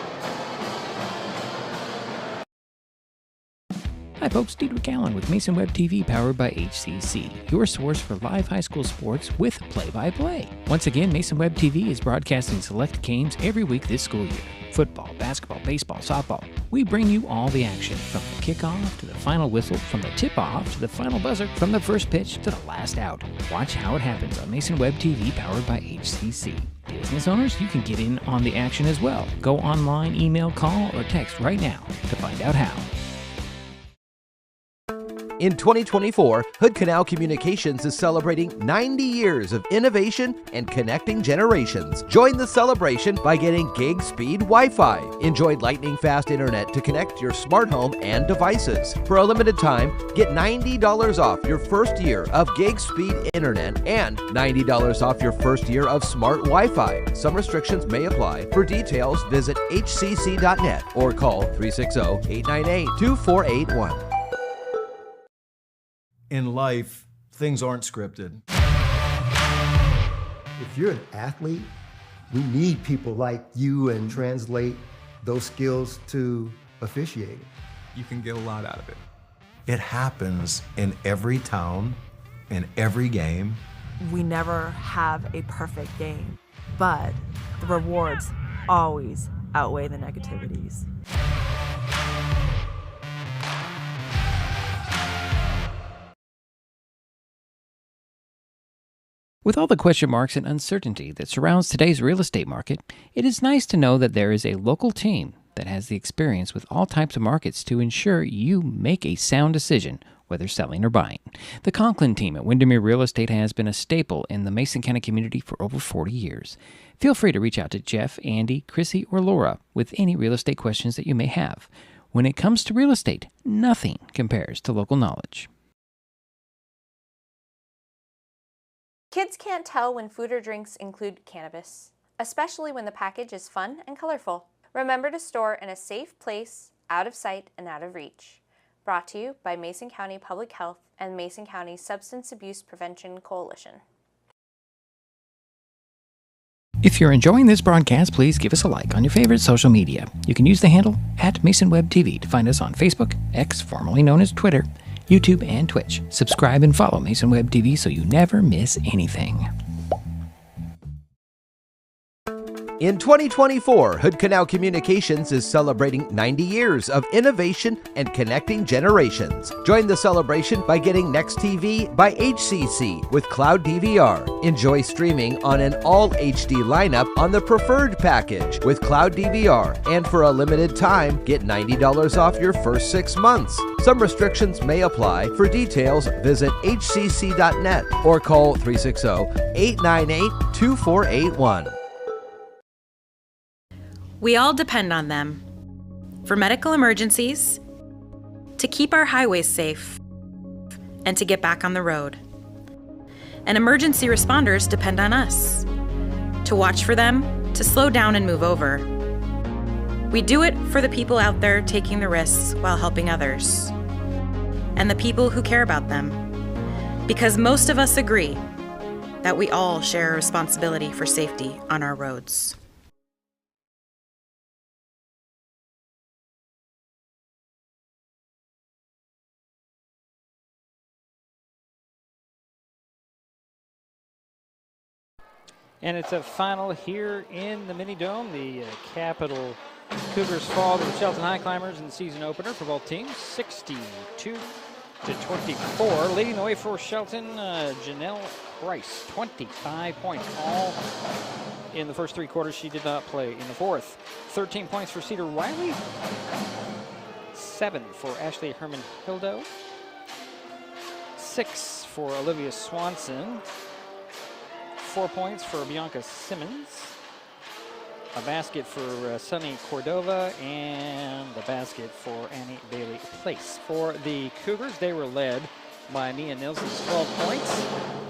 Hi folks, Diedrich Allen with Mason Web TV powered by HCC, your source for live high school sports with play-by-play. Once again, Mason Web TV is broadcasting select games every week this school year. Football, basketball, baseball, softball. We bring you all the action, from the kickoff to the final whistle, from the tip-off to the final buzzer, from the first pitch to the last out. Watch how it happens on Mason Web TV powered by HCC. Business owners, you can get in on the action as well. Go online, email, call, or text right now to find out how. In 2024, Hood Canal Communications is celebrating 90 years of innovation and connecting generations. Join the celebration by getting gig speed Wi-Fi. Enjoy lightning fast internet to connect your smart home and devices. For a limited time, get $90 off your first year of gig speed internet and $90 off your first year of smart Wi-Fi. Some restrictions may apply. For details, visit hcc.net or call 360-898-2481. In life, things aren't scripted. If you're an athlete, we need people like you and translate those skills to officiating. You can get a lot out of it. It happens in every town, in every game. We never have a perfect game, but the rewards always outweigh the negativities. With all the question marks and uncertainty that surrounds today's real estate market, it is nice to know that there is a local team that has the experience with all types of markets to ensure you make a sound decision, whether selling or buying. The Conklin team at Windermere Real Estate has been a staple in the Mason County community for over 40 years. Feel free to reach out to Jeff, Andy, Chrissy, or Laura with any real estate questions that you may have. When it comes to real estate, nothing compares to local knowledge. Kids can't tell when food or drinks include cannabis, especially when the package is fun and colorful. Remember to store in a safe place, out of sight and out of reach. Brought to you by Mason County Public Health and Mason County Substance Abuse Prevention Coalition. If you're enjoying this broadcast, please give us a like on your favorite social media. You can use the handle @MasonWebTV to find us on Facebook, X, formerly known as Twitter, YouTube, and Twitch. Subscribe and follow Mason Web TV so you never miss anything. In 2024, Hood Canal Communications is celebrating 90 years of innovation and connecting generations. Join the celebration by getting Next TV by HCC with Cloud DVR. Enjoy streaming on an all HD lineup on the preferred package with Cloud DVR. And for a limited time, get $90 off your first 6 months. Some restrictions may apply. For details, visit hcc.net or call 360-898-2481. We all depend on them for medical emergencies, to keep our highways safe, and to get back on the road. And emergency responders depend on us to watch for them, to slow down and move over. We do it for the people out there taking the risks while helping others, and the people who care about them, because most of us agree that we all share a responsibility for safety on our roads. And it's a final here in the Mini Dome. The Capital Cougars fall to the Shelton Highclimbers in the season opener for both teams, 62-24. Leading the way for Shelton, Janelle Price, 25 points, all in the first 3 quarters. She did not play in the fourth. 13 points for Cedar Riley, 7 for Ashley Herman Hildo, 6 for Olivia Swanson, 4 points for Bianca Simmons, a basket for Sunny Cordova, and a basket for Annie Bailey Place. For the Cougars, they were led by Mia Nielsen's 12 points,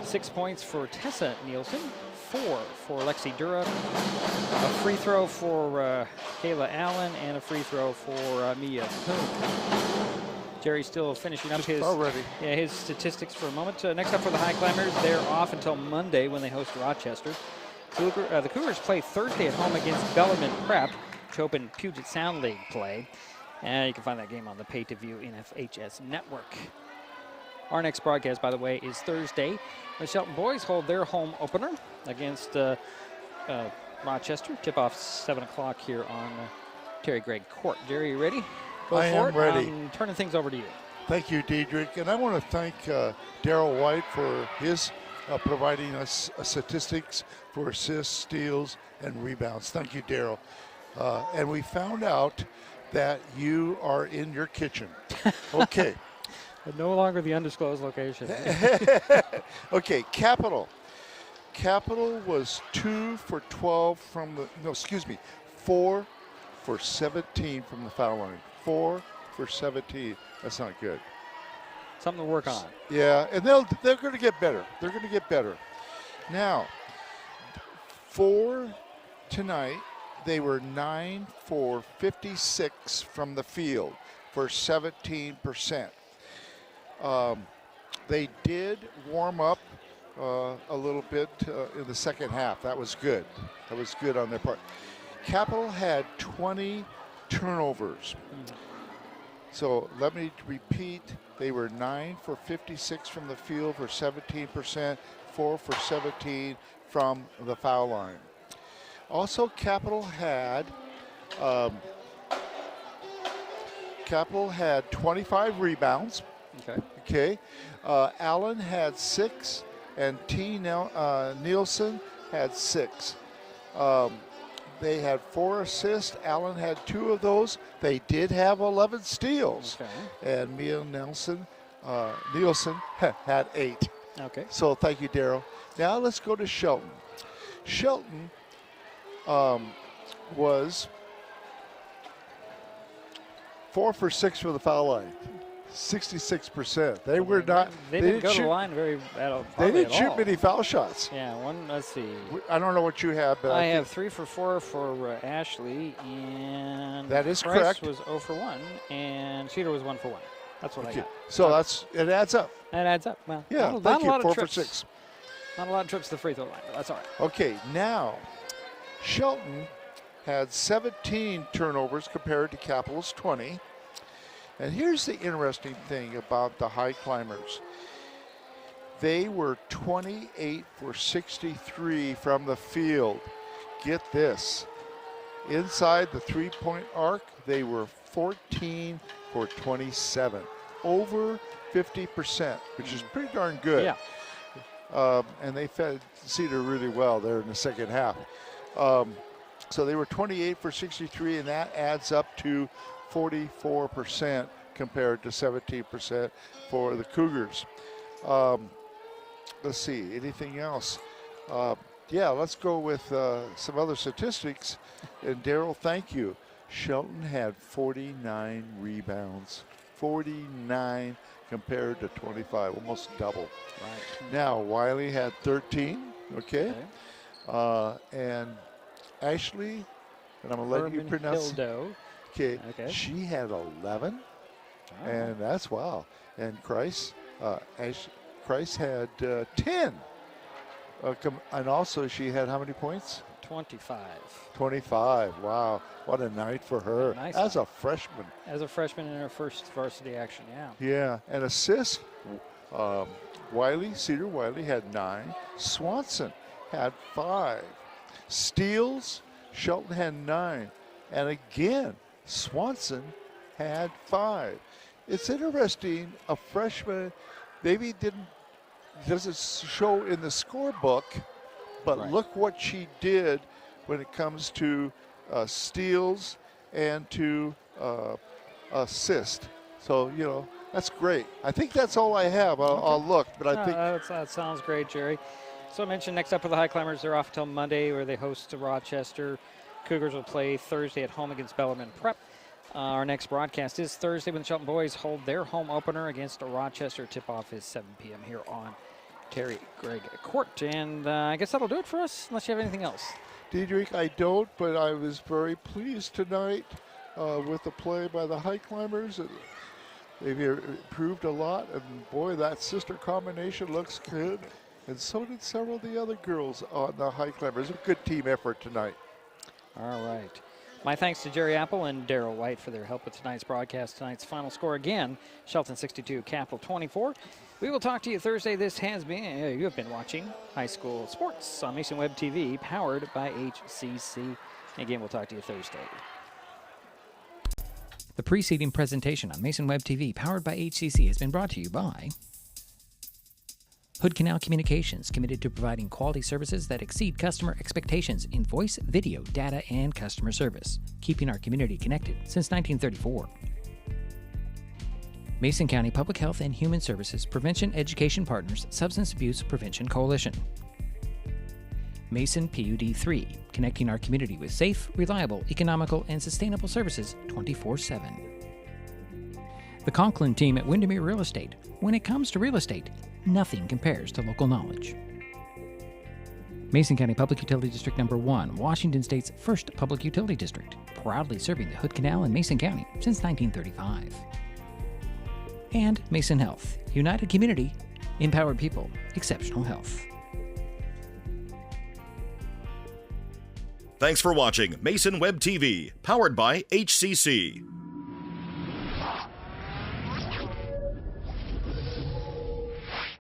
6 points for Tessa Nielsen, 4 for Lexi Dura, a free throw for Kayla Allen, and a free throw for Mia Kuhn. Jerry's still finishing up his statistics for a moment. Next up for the Highclimbers, they're off until Monday when they host Rochester. The Cougars play Thursday at home against Bellarmine Prep, which opened Puget Sound League play. And you can find that game on the pay-to-view NFHS network. Our next broadcast, by the way, is Thursday. The Shelton boys hold their home opener against Rochester. Tip-off 7 o'clock here on Terry Gregg Court. Jerry, you ready? I am ready. I'm turning things over to you. Thank you, Diedrich. And I want to thank Daryl White for his providing us statistics for assists, steals, and rebounds. Thank you, Daryl. And we found out that you are in your kitchen. Okay. No longer the undisclosed location. Okay, Capital. Capital was 2 for 12 from the, 4 for 17 from the foul line. 4 for 17. That's not good. Something to work on. Yeah, and they're going to get better. They're going to get better. Now, for tonight, they were 9 for 56 from the field for 17%. They did warm up a little bit in the second half. That was good. That was good on their part. Capital had 20 turnovers. So let me repeat, they were 9 for 56 from the field for 17%, 4 for 17 from the foul line. Also, Capital had 25 rebounds. Okay. Allen had 6, and T. Nielsen had 6. They had 4 assists. Allen had 2 of those. They did have 11 steals. Okay. And Mia Nielsen had 8. Okay. So thank you, Daryl. Now let's go to Shelton. Shelton was 4 for 6 for the foul line. 66%. They were not. They didn't go to the line very They didn't at shoot all. many foul shots. Yeah, let's see. I don't know what you have, but I have 3 for 4 for Ashley, and that is Bryce correct. was 0 for 1, and Cheater was 1 for 1. That's what I got. So it adds up. It adds up. Well, Yeah, not thank a you. lot of 4 for trips. 6. Not a lot of trips to the free throw line, but that's all right. Okay, now Shelton had 17 turnovers compared to Capital's 20. And here's the interesting thing about the Highclimbers. They were 28 for 63 from the field. Get this. Inside the three-point arc, they were 14 for 27. Over 50%, which is pretty darn good. Yeah. And they fed Cedar really well there in the second half. So they were 28 for 63, and that adds up to 44% compared to 17% for the Cougars. Let's see, anything else? Yeah, let's go with some other statistics. And Daryl, thank you. Shelton had 49 rebounds. 49 compared to 25, almost double. Right. Now, Wiley had 13, okay? And Ashley, and I'm going to let you pronounce it. Okay, she had 11, and that's wow. And Christ had 10. And also she had how many points? 25. 25, wow. What a night for her. Nice As night. a freshman. As a freshman in her first varsity action, yeah. Yeah, and assists, Cedar Wiley had 9. Swanson had 5. Steals, Shelton had 9. And again, Swanson had 5. It's interesting, a freshman maybe doesn't show in the scorebook, but look what she did when it comes to steals and to assist. So, that's great. I think that's all I have. I'll look, but I think that sounds great, Jerry. So I mentioned next up for the Highclimbers, they're off until Monday where they host Rochester. Cougars will play Thursday at home against Bellarmine Prep. Our next broadcast is Thursday when the Shelton boys hold their home opener against Rochester. Tip-off is 7 p.m. here on Terry Gregg Court. And I guess that'll do it for us, unless you have anything else. Diedrich, I don't, but I was very pleased tonight with the play by the Highclimbers. They've improved a lot, and boy, that sister combination looks good. And so did several of the other girls on the Highclimbers. A good team effort tonight. All right. My thanks to Jerry Apple and Daryl White for their help with tonight's broadcast. Tonight's final score again, Shelton 62, Capital 24. We will talk to you Thursday. This has been, you have been watching High School Sports on Mason Web TV, powered by HCC. Again, we'll talk to you Thursday. The preceding presentation on Mason Web TV, powered by HCC, has been brought to you by Hood Canal Communications, committed to providing quality services that exceed customer expectations in voice, video, data, and customer service, keeping our community connected since 1934. Mason County Public Health and Human Services Prevention Education Partners Substance Abuse Prevention Coalition. Mason PUD 3, connecting our community with safe, reliable, economical, and sustainable services 24/7. The Conklin team at Windermere Real Estate. When it comes to real estate, nothing compares to local knowledge. Mason County Public Utility District Number 1, Washington State's first public utility district, proudly serving the Hood Canal in Mason County since 1935. And Mason Health, united community, empowered people, exceptional health. Thanks for watching Mason Web TV, powered by HCC.